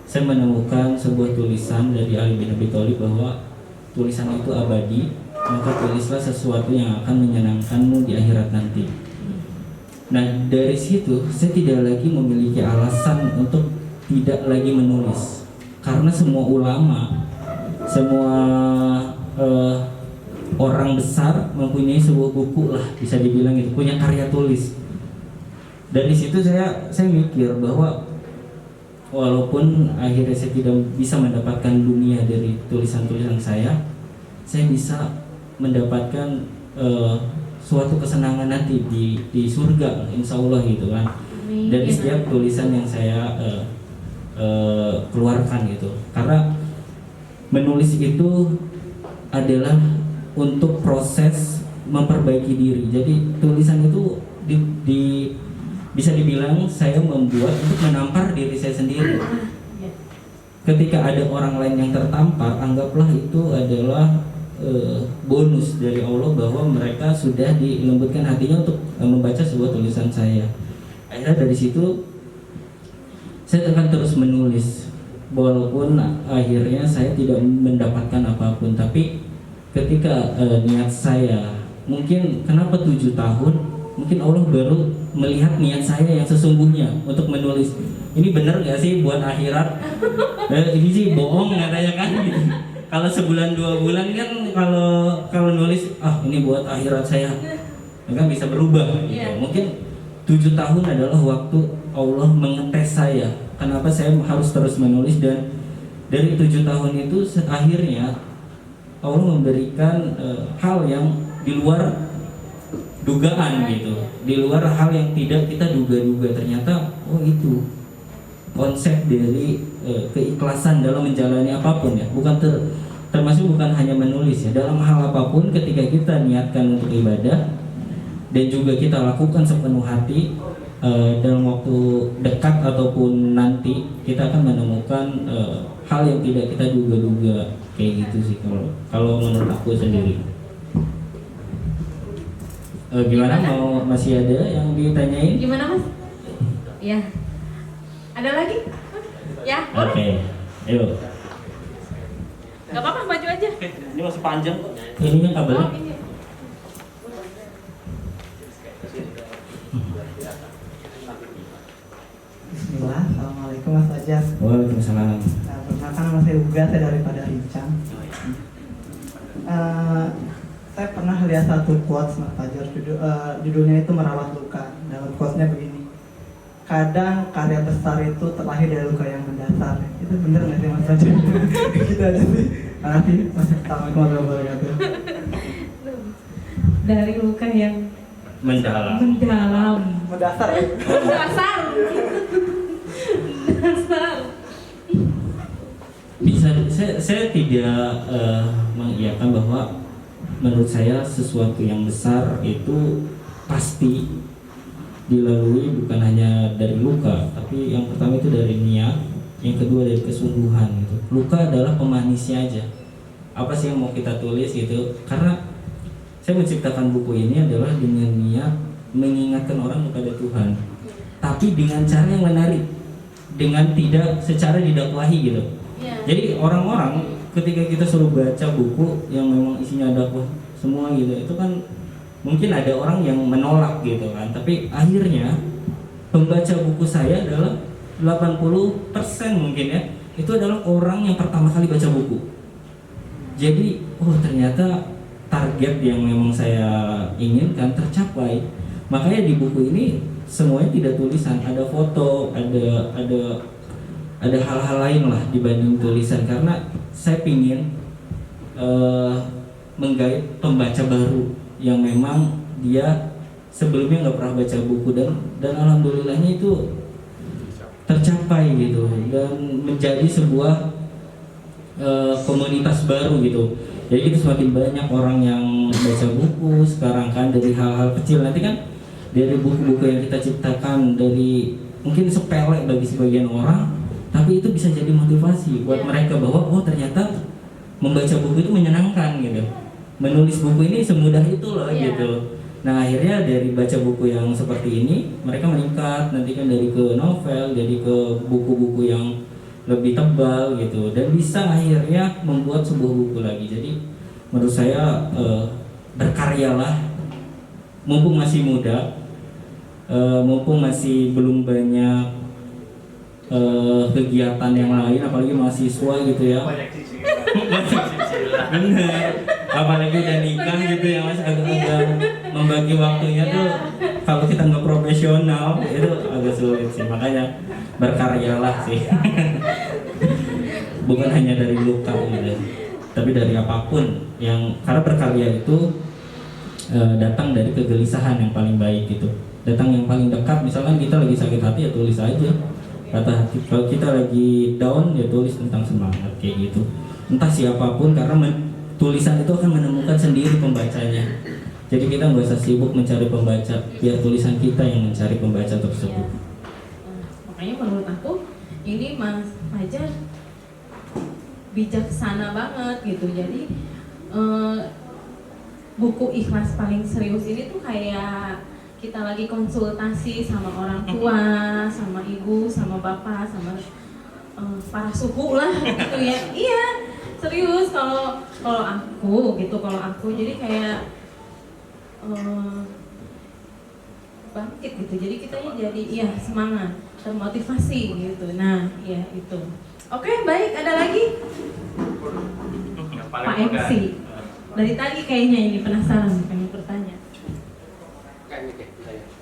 saya menemukan sebuah tulisan dari Ali bin Abi Thalib bahwa tulisan itu abadi, maka tulislah sesuatu yang akan menyenangkanmu di akhirat nanti. Nah dari situ saya tidak lagi memiliki alasan untuk tidak lagi menulis, karena semua ulama, semua orang besar mempunyai sebuah buku lah, bisa dibilang itu punya karya tulis. Dari situ saya mikir bahwa walaupun akhirnya saya tidak bisa mendapatkan dunia dari tulisan-tulisan saya bisa mendapatkan suatu kesenangan nanti di surga, insya Allah gitu kan. Dari setiap tulisan yang saya keluarkan gitu, karena menulis itu adalah untuk proses memperbaiki diri. Jadi tulisan itu bisa dibilang saya membuat untuk menampar diri saya sendiri. Ketika ada orang lain yang tertampar, anggaplah itu adalah bonus dari Allah bahwa mereka sudah dilembutkan hatinya untuk membaca sebuah tulisan saya. Akhirnya dari situ saya akan terus menulis, walaupun akhirnya saya tidak mendapatkan apapun. Tapi ketika niat saya, mungkin kenapa 7 tahun, mungkin Allah baru melihat niat saya yang sesungguhnya untuk menulis. Ini benar gak sih buat akhirat? Ini sih bohong katanya kan gitu. Kalau sebulan 2 bulan kan kalau nulis ini buat akhirat saya, kan bisa berubah gitu. Mungkin 7 tahun adalah waktu Allah mengetes saya. Kenapa saya harus terus menulis, dan dari 7 tahun itu akhirnya Allah memberikan hal yang di luar dugaan gitu, di luar hal yang tidak kita duga-duga. Ternyata itu konsep dari keikhlasan dalam menjalani apapun ya, termasuk bukan hanya menulis ya, dalam hal apapun ketika kita niatkan untuk ibadah dan juga kita lakukan sepenuh hati, dalam waktu dekat ataupun nanti kita akan menemukan hal yang tidak kita duga-duga, kayak gitu sih kalau menurut aku sendiri. Gimana, mau masih ada yang ditanyain? Gimana Mas? Ya. Ada lagi? Ya, boleh. Oke, ayo. Gak apa-apa, maju aja. Ini masih panjang kok. Ininya kabelnya. Oh, ini. Bismillah, Assalamualaikum Mas Fajar. Waalaikumsalam. Perkenalkan nama saya Uga, saya daripada Rincang. Saya pernah lihat satu quotes Mas Fajar, judulnya itu merawat luka. Dalam quotesnya begini: kadang karya besar itu terlahir dari luka yang mendasar. Itu benar nggak sih Mas Fajar? Gitu aja sih. Makasih. Assalamualaikum warahmatullahi wabarakatuh. Dari luka yang Mendalam. Mendasar ya? Dasar. Bisa, saya tidak mengiyakan bahwa menurut saya sesuatu yang besar itu pasti dilalui bukan hanya dari luka, tapi yang pertama itu dari niat, yang kedua dari kesungguhan gitu. Luka adalah pemanisnya aja. Apa sih yang mau kita tulis gitu? Karena saya menciptakan buku ini adalah dengan niat mengingatkan orang kepada Tuhan, tapi dengan cara yang menarik, dengan tidak secara didakwahi gitu. Jadi orang-orang ketika kita suruh baca buku yang memang isinya dakwah semua gitu, itu kan mungkin ada orang yang menolak gitu kan. Tapi akhirnya pembaca buku saya adalah 80% mungkin ya, itu adalah orang yang pertama kali baca buku. Jadi, oh ternyata target yang memang saya inginkan tercapai. Makanya di buku ini semuanya tidak tulisan, ada foto, ada hal-hal lain lah dibanding tulisan, karena saya pingin menggait pembaca baru yang memang dia sebelumnya nggak pernah baca buku, dan alhamdulillahnya itu tercapai gitu, dan menjadi sebuah komunitas baru gitu. Jadi kita semakin banyak orang yang baca buku sekarang kan, dari hal-hal kecil, nanti kan dari buku-buku yang kita ciptakan, dari mungkin sepele bagi sebagian orang, tapi itu bisa jadi motivasi buat mereka bahwa oh ternyata membaca buku itu menyenangkan gitu, menulis buku ini semudah itu loh gitu. Nah akhirnya dari baca buku yang seperti ini mereka meningkat, nanti kan dari ke novel, jadi ke buku-buku yang lebih tebal gitu, dan bisa akhirnya membuat sebuah buku lagi. Jadi menurut saya berkaryalah mumpung masih muda, mumpung masih belum banyak kegiatan yang lain, apalagi mahasiswa gitu ya. Bener, apalagi udah nikah gitu ya mas, agak-agak membagi waktunya tuh kalau kita nggak profesional itu agak sulit sih. Makanya berkaryalah sih. Bukan hanya dari luka gitu, tapi dari apapun yang, karena berkarya itu datang dari kegelisahan yang paling baik gitu, datang yang paling dekat. Misalkan kita lagi sakit hati ya tulis aja kata hati, kalau kita lagi down ya tulis tentang semangat kayak gitu. Entah siapapun, karena tulisan itu akan menemukan sendiri pembacanya. Jadi kita nggak usah sibuk mencari pembaca, biar tulisan kita yang mencari pembaca tersebut. Makanya menurut aku ini Mas Fajar bijaksana banget gitu. Jadi buku Ikhlas Paling Serius ini tuh kayak kita lagi konsultasi sama orang tua, sama ibu, sama bapak, sama para suku lah gitu ya. Iya, serius kalau aku gitu, kalau aku jadi kayak bangkit gitu. Jadi kitanya jadi iya semangat, termotivasi gitu. Nah, ya itu. Oke, baik, ada lagi? Pak MC. Dari tadi kayaknya ini penasaran, pengen bertanya.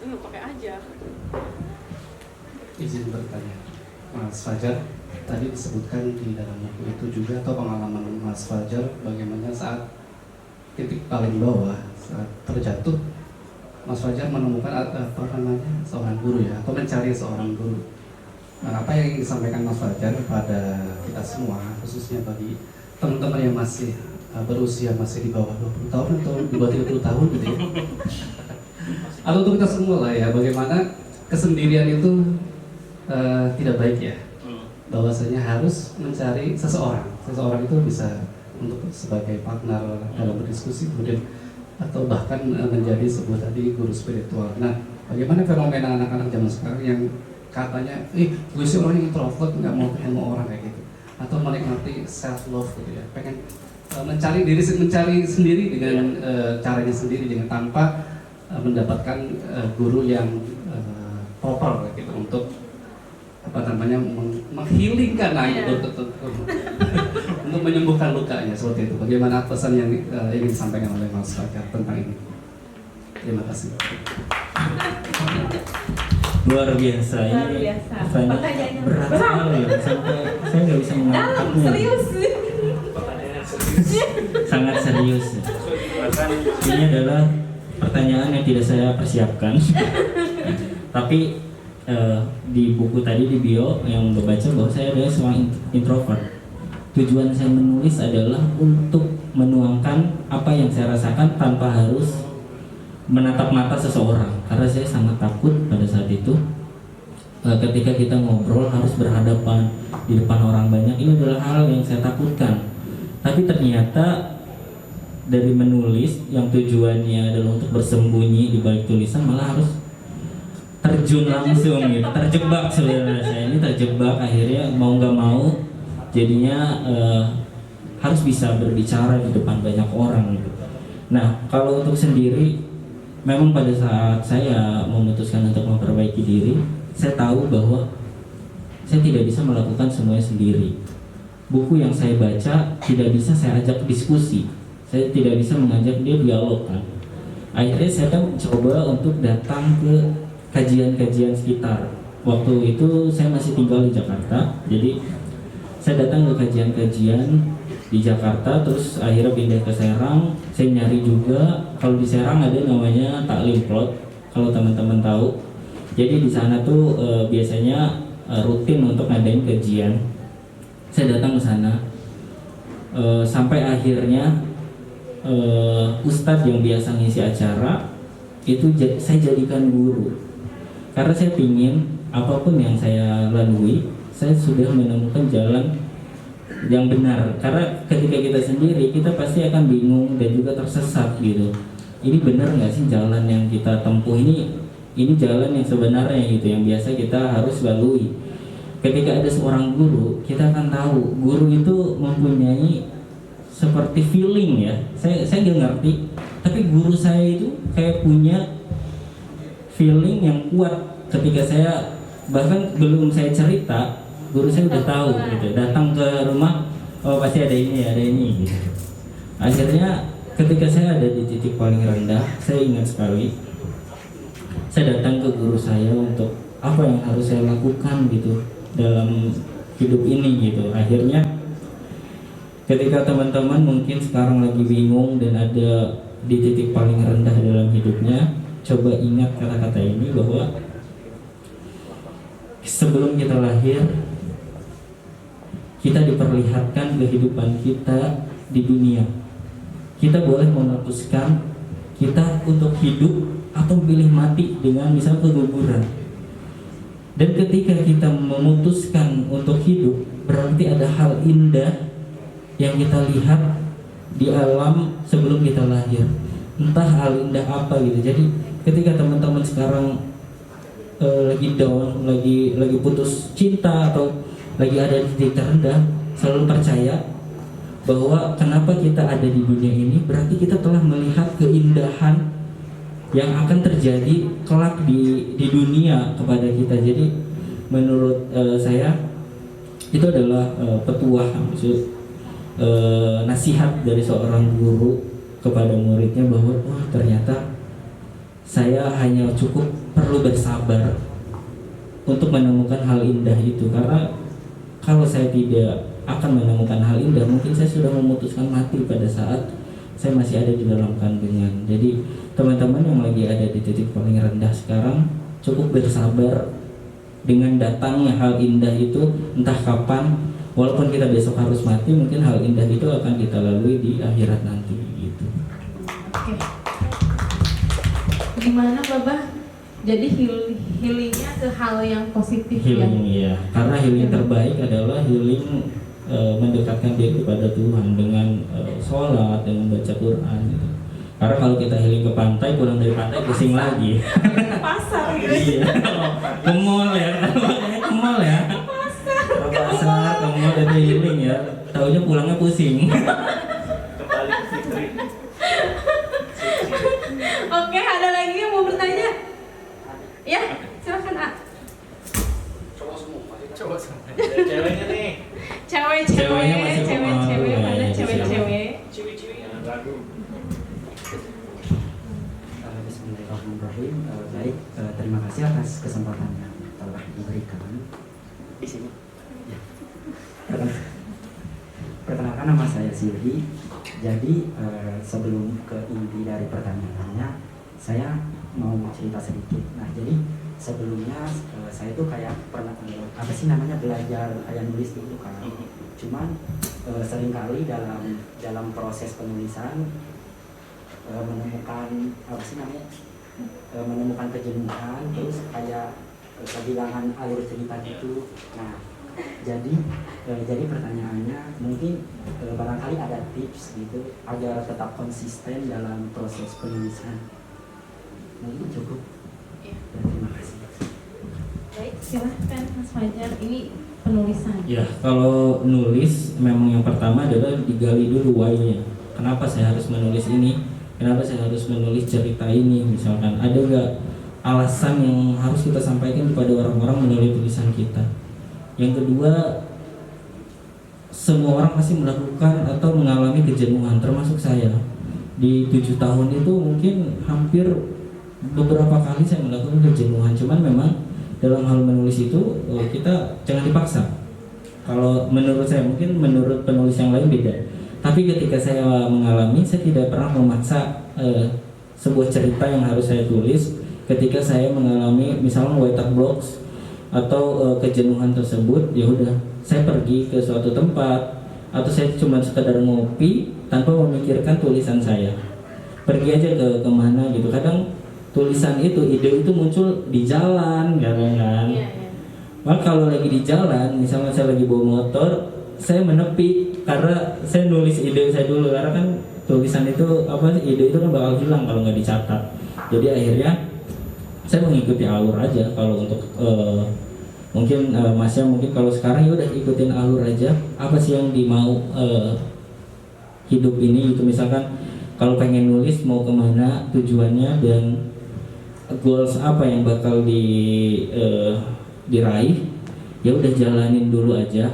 Pakai aja. Izin bertanya, Mas Fajar, tadi disebutkan di dalam buku itu juga, atau pengalaman Mas Fajar bagaimana saat titik paling bawah, saat terjatuh, Mas Fajar menemukan seorang guru ya, atau mencari seorang guru. Nah, apa yang disampaikan Mas Fajar kepada kita semua, khususnya bagi teman-teman yang masih berusia masih di bawah 20 tahun atau di bawah 30 tahun gitu ya, atau untuk kita semua lah ya, bagaimana kesendirian itu tidak baik ya, bahwasanya harus mencari seseorang itu bisa untuk sebagai partner dalam berdiskusi, kemudian atau bahkan menjadi sebuah tadi guru spiritual. Nah, bagaimana fenomena anak-anak zaman sekarang yang katanya, gue sih orang yang introvert, nggak mau ketemu orang kayak gitu, atau menikmati self love gitu ya, pengen mencari sendiri dengan caranya sendiri, dengan tanpa mendapatkan guru yang proper gitu untuk menghilingkan untuk menyembuhkan lukanya seperti itu. Bagaimana pesan yang ingin disampaikan oleh Mas Fajar tentang ini? Terima kasih. Luar biasa, ini Pertanyaannya berat sekali ya, sampai saya nggak bisa mengangkatnya. Serius. Sangat serius. Ini adalah pertanyaan yang tidak saya persiapkan. Tapi di buku tadi di bio yang membaca bahwa saya adalah seorang introvert. Tujuan saya menulis adalah untuk menuangkan apa yang saya rasakan tanpa harus menatap mata seseorang, karena saya sangat takut pada saat itu ketika kita ngobrol harus berhadapan di depan orang banyak. Ini adalah hal yang saya takutkan. Tapi ternyata dari menulis yang tujuannya adalah untuk bersembunyi di balik tulisan, malah harus terjun langsung gitu, terjebak sebenarnya. Saya ini terjebak, akhirnya mau nggak mau jadinya harus bisa berbicara di depan banyak orang gitu. Nah, kalau untuk sendiri, memang pada saat saya memutuskan untuk memperbaiki diri, tahu bahwa saya tidak bisa melakukan semuanya sendiri. Buku yang saya baca tidak bisa saya ajak diskusi, saya tidak bisa mengajak dia dialog kan. Akhirnya saya coba untuk datang ke kajian-kajian sekitar. Waktu itu saya masih tinggal di Jakarta, jadi saya datang ke kajian-kajian di Jakarta, terus akhirnya pindah ke Serang. Saya nyari juga, kalau di Serang ada namanya Taklim Plot, kalau teman-teman tahu. Jadi di sana tuh biasanya rutin untuk ngadain kajian. Saya datang ke sana, sampai akhirnya ustadz yang biasa ngisi acara itu saya jadikan guru, karena saya pingin apapun yang saya lalui, saya sudah menemukan jalan yang benar. Karena ketika kita sendiri, kita pasti akan bingung dan juga tersesat gitu. Ini benar nggak sih jalan yang kita tempuh ini jalan yang sebenarnya gitu, yang biasa kita harus lalui. Ketika ada seorang guru, kita akan tahu guru itu mempunyai seperti feeling ya. Saya nggak ngerti, tapi guru saya itu kayak punya feeling yang kuat. Ketika saya bahkan belum saya cerita, guru saya udah tahu gitu. Datang ke rumah, oh pasti ada ini gitu. Akhirnya ketika saya ada di titik paling rendah, saya ingat sekali, saya datang ke guru saya untuk apa yang harus saya lakukan gitu dalam hidup ini gitu. Akhirnya ketika teman-teman mungkin sekarang lagi bingung dan ada di titik paling rendah dalam hidupnya, coba ingat kata-kata ini bahwa sebelum kita lahir, kita diperlihatkan kehidupan kita di dunia. Kita boleh memutuskan kita untuk hidup atau pilih mati dengan misalnya keguguran. Dan ketika kita memutuskan untuk hidup, berarti ada hal indah yang kita lihat di alam sebelum kita lahir. Entah hal indah apa gitu. Jadi ketika teman-teman sekarang lagi down, lagi putus cinta atau lagi ada di titik terendah, selalu percaya bahwa kenapa kita ada di dunia ini, berarti kita telah melihat keindahan yang akan terjadi kelak di dunia kepada kita. Jadi menurut saya itu adalah petuah, maksud nasihat dari seorang guru kepada muridnya bahwa ternyata saya hanya cukup perlu bersabar untuk menemukan hal indah itu. Karena kalau saya tidak akan menemukan hal indah, mungkin saya sudah memutuskan mati pada saat saya masih ada di dalam kandungan. Jadi teman-teman yang lagi ada di titik paling rendah sekarang, cukup bersabar dengan datangnya hal indah itu entah kapan. Walaupun kita besok harus mati, mungkin hal indah itu akan kita lalui di akhirat nanti gitu. Oke. Gimana Babah? Jadi healingnya ke hal yang positif. Healing ya. Karena healing terbaik adalah healing mendekatkan diri kepada Tuhan dengan sholat dan membaca Quran gitu. Karena kalau kita healing ke pantai, pulang dari pantai pusing lagi. Pasar gitu. Iya. Ke mall ya. Ke mall ya. Pasar, ke mall dan healing ya. Taunya pulangnya pusing. Kembali ke Fitri. Oke, ada lagi yang mau bertanya? Ya, silakan A. Coba semua. Ceweknya nih. Ceweknya masih cewek, pemalu, ada ya, cewek-cewek. Ciwi-ciwi yang lagu. Bismillahirrahmanirrahim. Baik, terima kasih atas kesempatan yang telah diberikan di sini. Ya. Perkenalkan, nama saya Silvi. Jadi sebelum ke inti dari pertanyaannya, saya mau cerita sedikit. Nah, jadi sebelumnya saya tuh kayak pernah apa sih namanya belajar kayak nulis gitu kan. Cuman seringkali dalam proses penulisan menemukan apa sih namanya menemukan kejenuhan, terus kayak kehilangan alur cerita gitu. Nah, jadi pertanyaannya mungkin barangkali ada tips gitu agar tetap konsisten dalam proses penulisan. Mungkin cukup. Ya. Terima kasih. Baik, silahkan Mas Fajar. Ini penulisan. Ya, kalau nulis memang yang pertama adalah digali dulu why-nya. Kenapa saya harus menulis ini? Kenapa saya harus menulis cerita ini? Misalkan ada nggak alasan yang harus kita sampaikan kepada orang-orang melalui tulisan kita. Yang kedua, semua orang pasti melakukan atau mengalami kejenuhan, termasuk saya. Di 7 tahun itu mungkin hampir beberapa kali saya melakukan kejenuhan. Cuman memang dalam hal menulis itu kita jangan dipaksa. Kalau menurut saya, mungkin menurut penulis yang lain beda. Tapi ketika saya mengalami, saya tidak pernah memaksa sebuah cerita yang harus saya tulis. Ketika saya mengalami misalnya writer blocks atau kejenuhan tersebut, ya udah saya pergi ke suatu tempat atau saya cuma sekedar ngopi tanpa memikirkan tulisan saya. Pergi aja ke kemana gitu. Kadang tulisan itu, ide itu muncul di jalan, kan? Maka kalau lagi di jalan, misalnya saya lagi bawa motor, saya menepi karena saya nulis ide saya dulu, karena kan tulisan itu ide itu kan bakal hilang kalau nggak dicatat. Jadi akhirnya saya mengikuti alur aja. Kalau untuk mungkin Masnya mungkin kalau sekarang ya udah ikutin alur aja. Apa sih yang dimau hidup ini itu, misalkan kalau pengen nulis mau kemana tujuannya dan goals apa yang bakal diraih, ya udah jalanin dulu aja.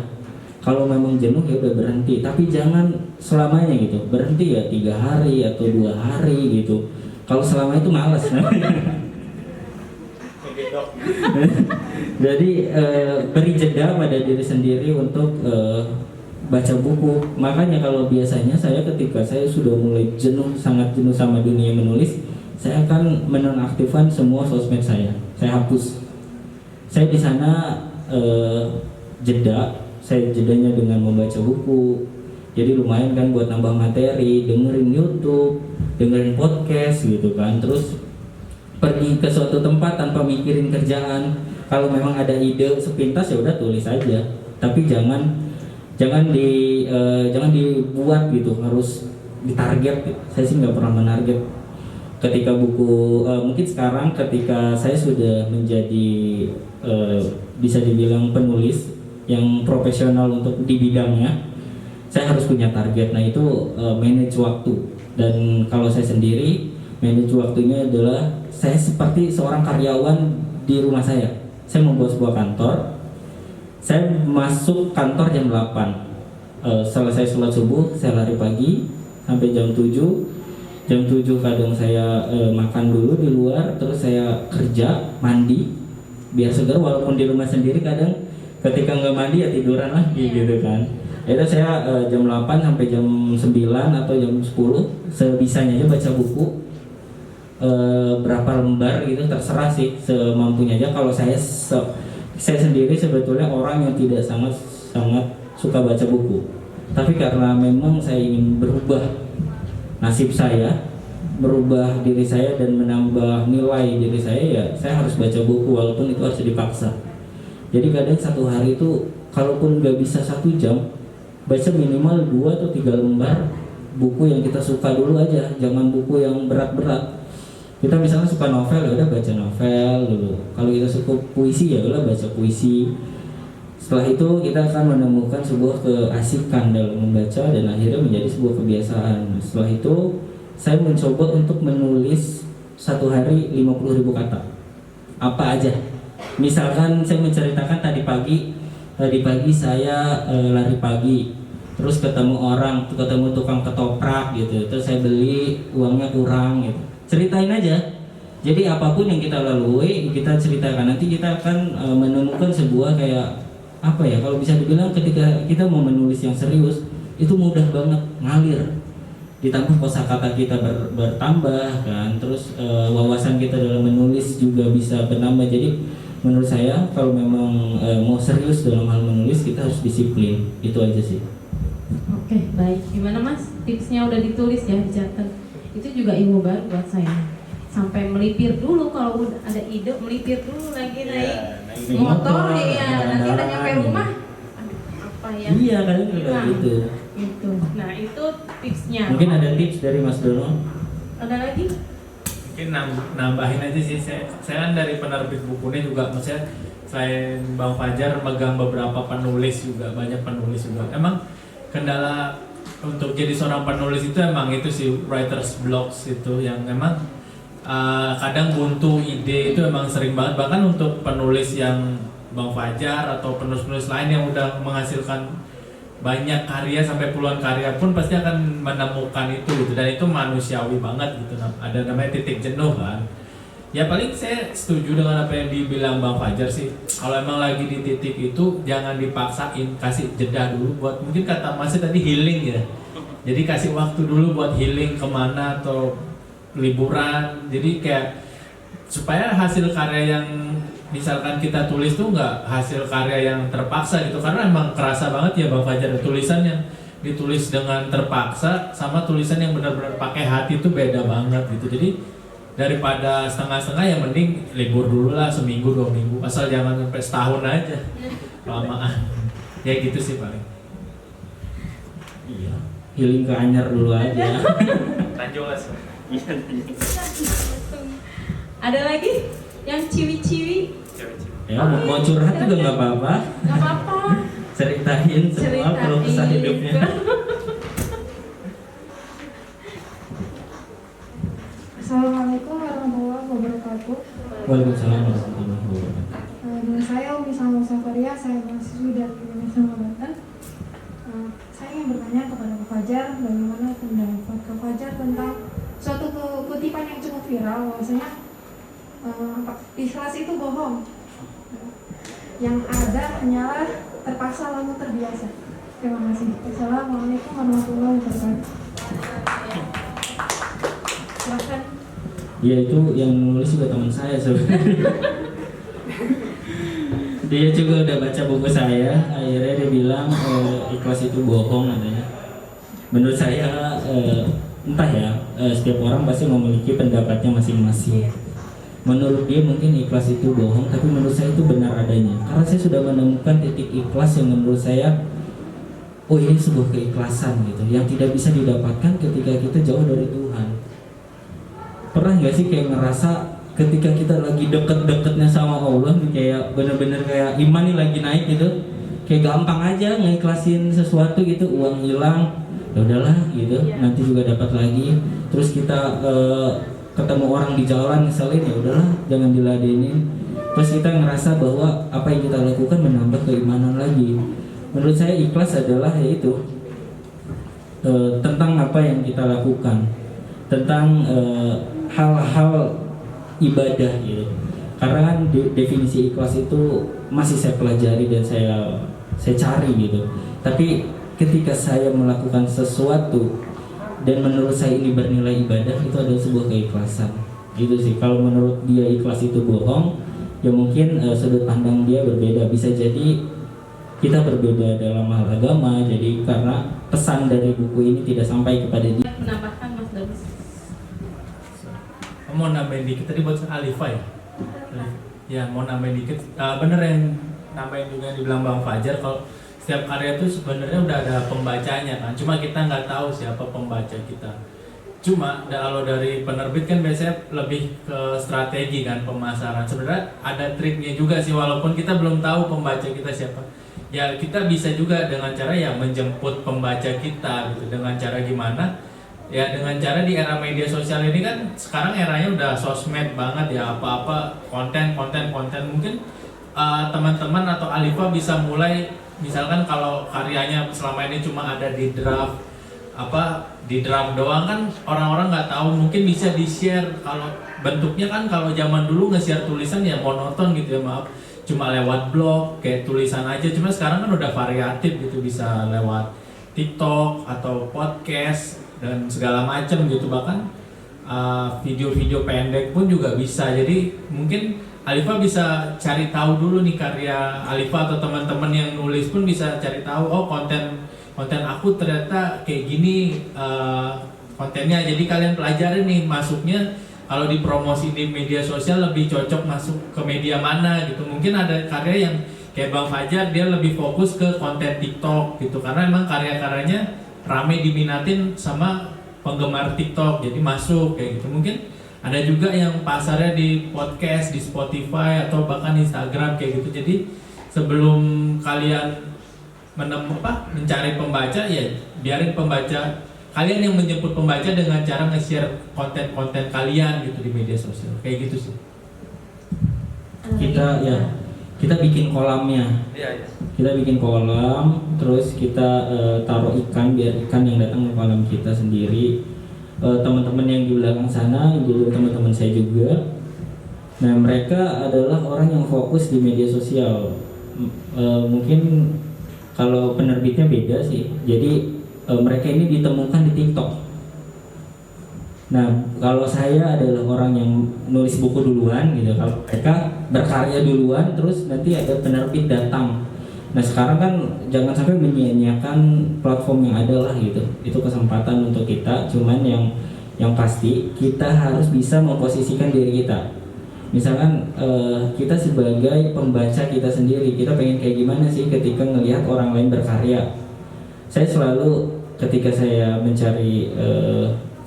Kalau memang jenuh ya udah berhenti, tapi jangan selamanya gitu. Berhenti ya 3 hari atau 2 hari gitu. Kalau selama itu malas. Jadi beri jeda pada diri sendiri untuk baca buku. Makanya kalau biasanya saya ketika saya sudah mulai sangat jenuh sama dunia menulis, saya akan menonaktifkan semua sosmed saya hapus. Saya di sana jedanya dengan membaca buku. Jadi lumayan kan buat nambah materi, dengerin YouTube, dengerin podcast gitu kan. Terus pergi ke suatu tempat tanpa mikirin kerjaan. Kalau memang ada ide sepintas ya udah tulis aja. Tapi jangan dibuat gitu, harus ditarget. Saya sih nggak pernah menarget. Ketika buku mungkin sekarang ketika saya sudah menjadi bisa dibilang penulis yang profesional untuk di bidangnya, saya harus punya target. Nah itu manage waktu. Dan kalau saya sendiri manage waktunya adalah saya seperti seorang karyawan di rumah saya. Saya membuat sebuah kantor. Saya masuk kantor jam 8. Selesai sholat subuh, saya lari pagi sampai jam 7. Jam 7 kadang saya makan dulu di luar, terus saya kerja, mandi biar segar. Walaupun di rumah sendiri kadang ketika nggak mandi ya tiduran lagi gitu kan. Itu saya jam 8 sampai jam 9 atau jam 10 sebisanya aja baca buku. Berapa lembar gitu terserah sih, semampunya aja. Kalau saya sendiri sebetulnya orang yang tidak sangat suka baca buku, tapi karena memang saya ingin berubah nasib saya, berubah diri saya dan menambah nilai diri saya, ya saya harus baca buku walaupun itu harus dipaksa. Jadi kadang satu hari itu kalaupun nggak bisa 1 jam, baca minimal 2 atau 3 lembar buku yang kita suka dulu aja, jangan buku yang berat-berat. Kita misalnya suka novel, ya udah baca novel dulu. Kalau kita suka puisi, ya udah baca puisi. Setelah itu kita akan menemukan sebuah keasikan dalam membaca dan akhirnya menjadi sebuah kebiasaan. Setelah itu saya mencoba untuk menulis 1 hari 50.000 kata. Apa aja. Misalkan saya menceritakan tadi pagi saya lari pagi, terus ketemu tukang ketoprak gitu, terus saya beli, uangnya kurang gitu. Ceritain aja. Jadi apapun yang kita lalui kita ceritakan. Nanti kita akan menemukan sebuah kayak apa ya, kalau bisa dibilang ketika kita mau menulis yang serius itu mudah banget, ngalir. Ditambah kosakata kita bertambah kan, terus wawasan kita dalam menulis juga bisa bertambah. Jadi menurut saya kalau memang mau serius dalam hal menulis, kita harus disiplin. Itu aja sih. Oke, baik. Gimana Mas? Tipsnya udah ditulis ya, dicatat. Itu juga ilmu baru buat saya. Sampai melipir dulu, kalau udah ada ide melipir dulu lagi naik motor ya, nanti udah nyampe rumah. Aduh, apa ya? Iya kan gitu. Gitu. Nah, itu tipsnya. Mungkin ada tips dari Mas Dono. Ada lagi? Mungkin nambahin aja sih, saya kan dari penerbit bukunya juga, maksudnya selain Bang Fajar megang beberapa penulis juga, banyak penulis juga. Emang kendala untuk jadi seorang penulis itu emang itu sih, writer's blocks itu yang memang kadang buntu ide itu emang sering banget, bahkan untuk penulis yang Bang Fajar atau penulis-penulis lain yang udah menghasilkan banyak karya sampai puluhan karya pun pasti akan menemukan itu gitu, dan itu manusiawi banget gitu. Ada namanya titik jenuh kan. Ya paling saya setuju dengan apa yang dibilang Bang Fajar sih. Kalau emang lagi di titik itu jangan dipaksain, kasih jeda dulu buat, mungkin kata Mas tadi healing ya. Jadi kasih waktu dulu buat healing kemana atau liburan. Jadi kayak supaya hasil karya yang misalkan kita tulis tuh nggak hasil karya yang terpaksa gitu, karena emang kerasa banget ya Bang Fajar, tulisan yang ditulis dengan terpaksa sama tulisan yang benar-benar pakai hati itu beda banget gitu. Jadi daripada setengah-setengah yang mending libur dulu lah, seminggu 2 minggu, asal jangan sampai setahun aja lamaan. Ya gitu sih paling. Iya, healing ke Anyar dulu aja. Tanjung Las. Ada lagi yang ciwi-ciwi? Ya mau curhat juga nggak apa-apa. Nggak apa-apa. Ceritain semua kalau kesah hidupnya. Assalamualaikum warahmatullahi wabarakatuh. Waalaikumsalam warahmatullahi wabarakatuh. Nama saya Umi Salma Safaria, saya mahasiswi dari Indonesia Banten. Saya ingin bertanya kepada Kak Fajar, bagaimana pendapat Kak Fajar tentang suatu kutipan yang cukup viral, bahwasanya ikhlas itu bohong. Yang ada hanyalah terpaksa lalu terbiasa. Terima kasih. Assalamualaikum warahmatullahi wabarakatuh. Silahkan. Ya itu yang nulis juga teman saya sebenarnya. Dia juga udah baca buku saya, akhirnya dia bilang ikhlas itu bohong katanya. Menurut saya entah ya, setiap orang pasti memiliki pendapatnya masing-masing. Menurut dia mungkin ikhlas itu bohong, tapi menurut saya itu benar adanya. Karena saya sudah menemukan titik ikhlas yang menurut saya, oh ini sebuah keikhlasan gitu, yang tidak bisa didapatkan ketika kita jauh dari Tuhan. Pernah nggak sih kayak ngerasa ketika kita lagi deket-deketnya sama Allah nih, kayak bener-bener kayak iman nih lagi naik gitu, kayak gampang aja ngeikhlasin sesuatu gitu, uang hilang, ya udahlah gitu, nanti juga dapat lagi. Terus kita ketemu orang di jalan ngeselin, ya udahlah jangan diladenin. Terus kita ngerasa bahwa apa yang kita lakukan menambah keimanan lagi. Menurut saya ikhlas adalah yaitu tentang apa yang kita lakukan, tentang hal-hal ibadah gitu. Karena kan definisi ikhlas itu masih saya pelajari dan saya cari gitu. Tapi ketika saya melakukan sesuatu dan menurut saya ini bernilai ibadah, itu adalah sebuah keikhlasan. Gitu sih. Kalau menurut dia ikhlas itu bohong, ya mungkin sudut pandang dia berbeda. Bisa jadi kita berbeda dalam hal agama. Jadi karena pesan dari buku ini tidak sampai kepada dia. Menambahkan Mas Davis. Mau nambahin dikit tadi buat Alifa ya? Ya mau nambahin dikit. Bener yang nambahin juga yang dibilang Bang Fajar, kalau setiap karya itu sebenarnya udah ada pembacanya kan, cuma kita nggak tahu siapa pembaca kita. Cuma kalau dari penerbit kan biasanya lebih ke strategi kan, pemasaran. Sebenarnya ada triknya juga sih, walaupun kita belum tahu pembaca kita siapa. Ya kita bisa juga dengan cara ya menjemput pembaca kita gitu. Dengan cara gimana? Ya dengan cara di era media sosial ini kan sekarang eranya udah sosmed banget ya, apa-apa konten. Mungkin teman-teman atau Alifa bisa mulai, misalkan kalau karyanya selama ini cuma ada di draft doang kan, orang-orang nggak tahu, mungkin bisa di-share. Kalau bentuknya kan kalau zaman dulu nge-share tulisan ya monoton gitu ya, maaf, cuma lewat blog kayak tulisan aja. Cuma sekarang kan udah variatif gitu, bisa lewat TikTok atau podcast dan segala macam gitu, bahkan video-video pendek pun juga bisa. Jadi mungkin Alifa bisa cari tahu dulu nih karya Alifa, atau teman-teman yang nulis pun bisa cari tahu, oh konten aku ternyata kayak gini kontennya. Jadi kalian pelajari nih masuknya, kalau dipromosi di media sosial lebih cocok masuk ke media mana gitu. Mungkin ada karya yang kayak Bang Fajar, dia lebih fokus ke konten TikTok gitu, karena emang karya-karyanya rame diminatin sama penggemar TikTok, jadi masuk kayak gitu. Mungkin ada juga yang pasarnya di podcast, di Spotify atau bahkan Instagram kayak gitu. Jadi sebelum kalian mencari pembaca, ya biarin pembaca kalian yang menjemput pembaca dengan cara nge-share konten-konten kalian gitu di media sosial, kayak gitu sih. Kita bikin kolamnya. Iya. Kita bikin kolam, terus kita taruh ikan biar ikan yang datang ke kolam kita sendiri. Teman-teman yang di belakang sana juga teman-teman saya juga. Nah, mereka adalah orang yang fokus di media sosial. Mungkin kalau penerbitnya beda sih. Jadi mereka ini ditemukan di TikTok. Nah, kalau saya adalah orang yang nulis buku duluan gitu, kalau mereka berkarya duluan, terus nanti ada penerbit datang. Nah, sekarang kan jangan sampai menyia-nyiakan platform yang ada lah gitu. Itu kesempatan untuk kita, cuman yang pasti kita harus bisa memposisikan diri kita. Misalkan kita sebagai pembaca kita sendiri, kita pengen kayak gimana sih ketika ngelihat orang lain berkarya. Saya selalu ketika saya mencari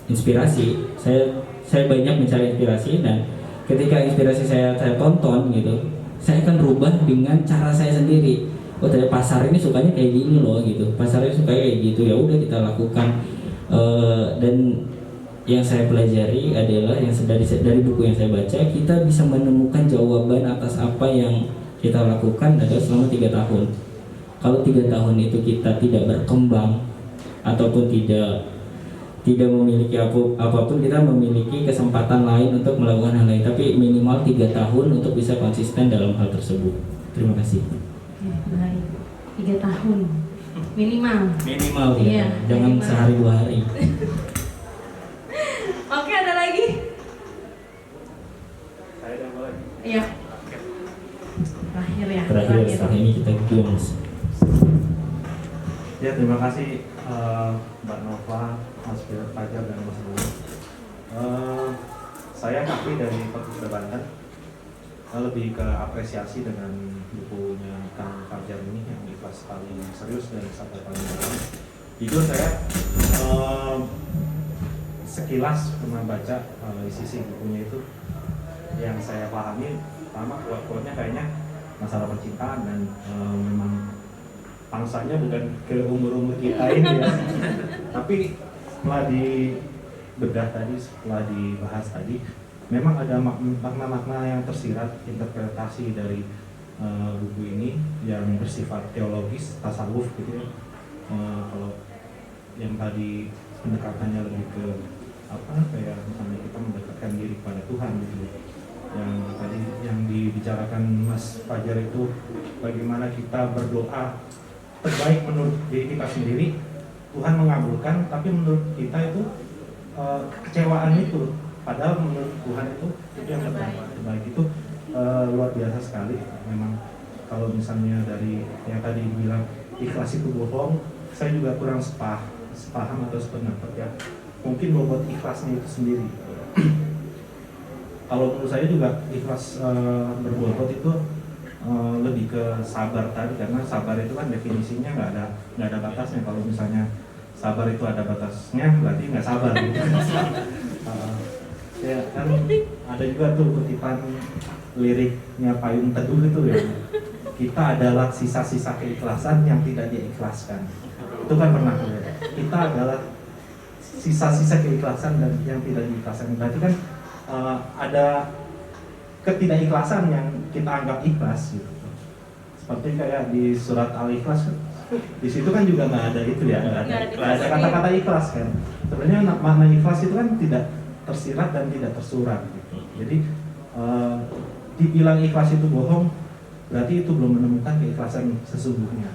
inspirasi, saya banyak mencari inspirasi, dan ketika inspirasi saya tonton gitu, saya akan rubah dengan cara saya sendiri. Oh, ternyata pasar ini sukanya kayak gini loh gitu, pasarnya suka kayak gitu, ya udah kita lakukan. Dan yang saya pelajari adalah yang dari buku yang saya baca, kita bisa menemukan jawaban atas apa yang kita lakukan adalah selama 3 tahun. Kalau 3 tahun itu kita tidak berkembang ataupun tidak memiliki apapun, kita memiliki kesempatan lain untuk melakukan hal lain, tapi minimal 3 tahun untuk bisa konsisten dalam hal tersebut. Terima kasih. Baik, 3 tahun minimal Ya. Jangan minimal. sehari 2 hari. Oke, ada lagi? Saya udah mulai. Iya. Terakhir setelah ini kita guns. Ya, terima kasih Mbak Nova, Mas Fajar, dan Mas Bowo. Saya Kapi dari Kota Banten. Lebih ke apresiasi dengan bukunya Kang Fajar ini yang ikhlas paling serius dan sabar paling dalam. Jujur saya sekilas pernah baca isi bukunya itu, yang saya pahami pertama kuat-kuatnya kayaknya masalah percintaan, dan memang pangsanya bukan ke umur-umur kita ini ya. Tapi setelah dibedah tadi, setelah dibahas tadi, memang ada makna-makna yang tersirat, interpretasi dari buku ini yang bersifat teologis, tasawuf gitu ya. Kalau yang tadi pendekatannya lebih ke kayak misalnya kita mendekatkan diri kepada Tuhan gitu. Yang tadi yang dibicarakan Mas Fajar itu bagaimana kita berdoa terbaik menurut diri kita sendiri, Tuhan mengabulkan, tapi menurut kita itu kekecewaan itu, padahal menurut Tuhan itu yang terbaik itu luar biasa sekali. Memang kalau misalnya dari yang tadi bilang ikhlas itu bohong, saya juga kurang sepaham atau sependapat ya. Mungkin bobot ikhlasnya itu sendiri. Kalau menurut saya juga ikhlas berbobot itu lebih ke sabar tadi, karena sabar itu kan definisinya nggak ada batasnya. Kalau misalnya sabar itu ada batasnya, berarti nggak sabar gitu. Ya kan ada juga tuh kutipan liriknya Payung Teduh itu ya, kita adalah sisa-sisa keikhlasan yang tidak diikhlaskan. Itu kan pernah ya. Kita adalah sisa-sisa keikhlasan dan yang tidak diikhlaskan. Berarti kan ada ketidakikhlasan yang kita anggap ikhlas gitu. Seperti kayak di surat Al-Ikhlas, di situ kan juga nggak ada itu ya, nggak ada kata-kata ikhlas kan. Sebenarnya makna ikhlas itu kan tidak tersirat dan tidak tersurat gitu. Jadi dibilang ikhlas itu bohong, berarti itu belum menemukan keikhlasan sesungguhnya.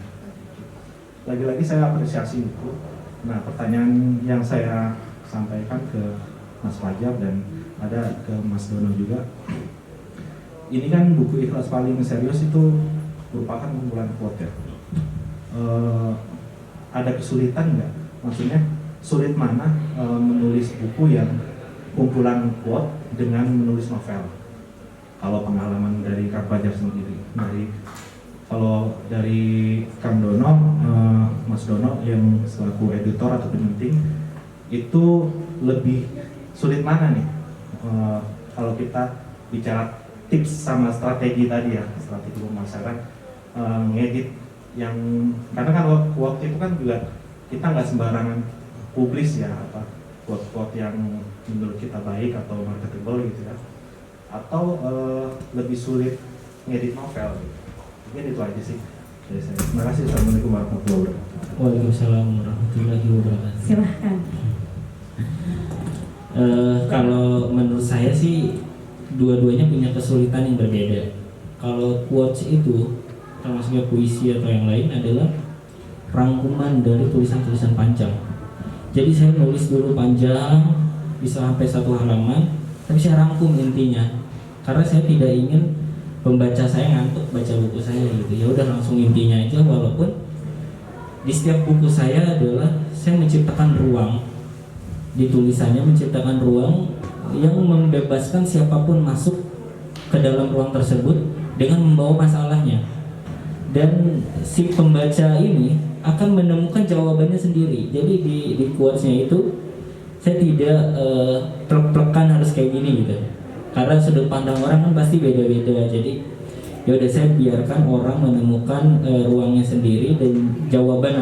Lagi-lagi saya apresiasi itu. Nah, pertanyaan yang saya sampaikan ke Mas Fajar dan ada ke Mas Dono juga. Ini kan buku ikhlas paling serius itu merupakan kumpulan quote ya. Ada kesulitan nggak? Maksudnya sulit mana menulis buku yang kumpulan quote dengan menulis novel? Kalau pengalaman dari Kang Fajar sendiri, kalau dari Kang Dono, Mas Dono yang selaku editor atau penyiting, itu lebih sulit mana nih? Kalau kita bicara tips sama strategi tadi ya, strategi pemasaran, ngedit yang, karena kan waktu itu kan juga kita nggak sembarangan publis ya, apa quote-quote yang menurut kita baik atau marketable gitu ya, atau lebih sulit ngedit novel gitu. Mungkin itu aja sih dari saya. Terima kasih. Assalamualaikum warahmatullahi wabarakatuh. Waalaikumsalam warahmatullahi wabarakatuh. Silahkan. Kalau menurut saya sih dua-duanya punya kesulitan yang berbeda. Kalau quotes itu termasuknya puisi atau yang lain adalah rangkuman dari tulisan-tulisan panjang. Jadi saya nulis dulu panjang bisa sampai 1 halaman, tapi saya rangkum intinya karena saya tidak ingin pembaca saya ngantuk baca buku saya gitu. Ya udah langsung intinya aja, walaupun di setiap buku saya adalah saya menciptakan ruang di tulisannya, menciptakan ruang yang membebaskan siapapun masuk ke dalam ruang tersebut dengan membawa masalahnya, dan si pembaca ini akan menemukan jawabannya sendiri. Jadi di quotes-nya itu saya tidak plek-plekan harus kayak gini gitu, karena sudut pandang orang kan pasti beda-beda. Jadi ya udah saya biarkan orang menemukan ruangnya sendiri dan jawaban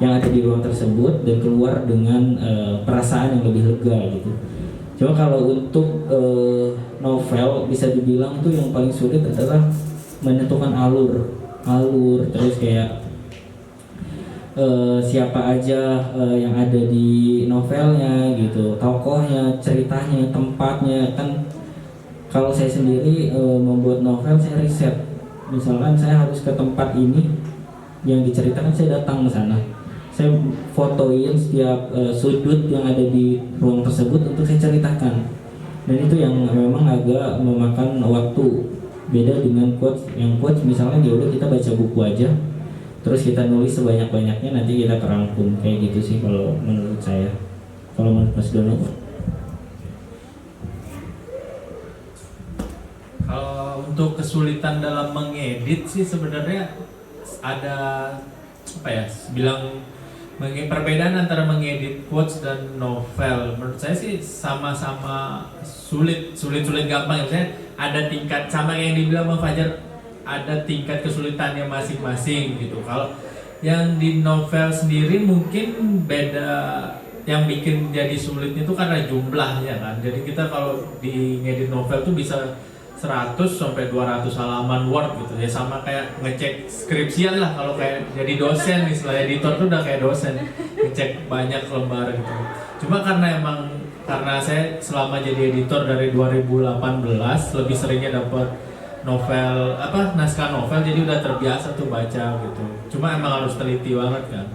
yang ada di ruang tersebut dan keluar dengan perasaan yang lebih lega gitu. Cuma kalau untuk novel bisa dibilang itu yang paling sulit adalah menentukan alur terus kayak siapa aja yang ada di novelnya gitu, tokohnya, ceritanya, tempatnya. Kan kalau saya sendiri membuat novel, saya riset. Misalkan saya harus ke tempat ini yang diceritakan, saya datang ke sana, saya fotoin setiap sudut yang ada di ruang tersebut untuk saya ceritakan. Dan itu yang memang agak memakan waktu. Beda dengan quotes, yang quotes misalnya ya udah kita baca buku aja, terus kita nulis sebanyak-banyaknya, nanti kita kerangkum kayak gitu sih kalau menurut saya. Kalau menurut Mas Dono? Kalau untuk kesulitan dalam mengedit sih sebenarnya ada apa ya? Bilang perbedaan antara mengedit quotes dan novel. Menurut saya sih sama-sama sulit gampang. Misalnya ada tingkat, sama yang dibilang Bang Fajar, ada tingkat kesulitannya masing-masing gitu. Kalau yang di novel sendiri mungkin beda, yang bikin jadi sulitnya itu karena jumlahnya kan. Jadi kita kalau di ngedit novel tuh bisa 100 sampai 200 halaman Word gitu ya, sama kayak ngecek skripsian lah. Kalau kayak jadi dosen, istilah editor tuh udah kayak dosen, ngecek banyak lembar gitu. Cuma karena saya selama jadi editor dari 2018 lebih seringnya dapat novel, naskah novel, jadi udah terbiasa tuh baca gitu. Cuma emang harus teliti banget kan.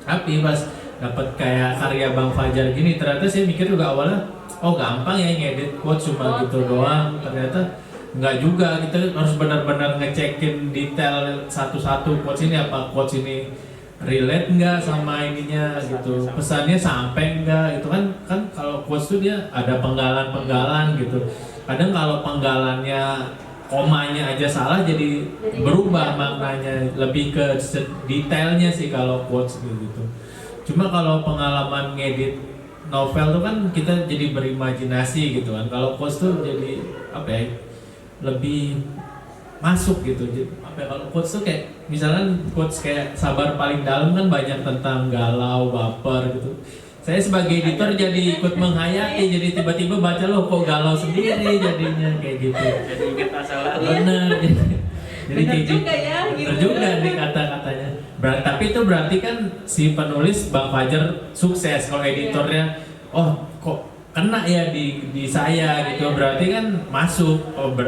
Tapi pas dapat kayak karya Bang Fajar gini, ternyata saya mikir juga awalnya, oh gampang ya ngedit quotes cuma gitu doang. Ternyata enggak juga, kita harus benar-benar ngecekin detail satu-satu, quotes ini apa, quotes ini relate enggak sama ininya gitu, pesannya sampai enggak gitu kan kalau quotes tuh dia ada penggalan gitu. Kadang kalau penggalannya, komanya aja salah jadi berubah maknanya, lebih ke detailnya sih kalau quotes gitu. Cuma kalau pengalaman ngedit novel tuh kan kita jadi berimajinasi gitu kan. Kalau quotes tuh jadi apa ya, lebih masuk gitu. Apa ya, kalau quotes tuh kayak misalnya quotes kayak sabar paling dalam kan banyak tentang galau, baper gitu. Saya sebagai editor jadi ikut menghayati, jadi tiba-tiba baca loh kok galau sendiri jadinya kayak gitu. Jadi ingat masalah. Bener. Jadi bener juga ya, bener gitu. juga nih kata-katanya. Tapi itu berarti kan si penulis Bang Fajar sukses. Kalau editornya, oh kok kena ya di saya gitu, berarti kan masuk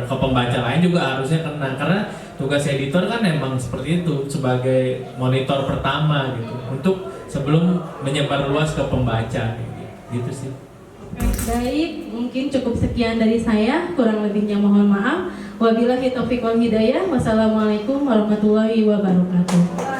ke pembaca lain juga harusnya kena. Karena tugas editor kan emang seperti itu, sebagai monitor pertama gitu, untuk sebelum menyebar luas ke pembaca gitu sih. Baik, mungkin cukup sekian dari saya, kurang lebihnya mohon maaf. Wabillahi taufiq wal hidayah. Wassalamualaikum warahmatullahi wabarakatuh.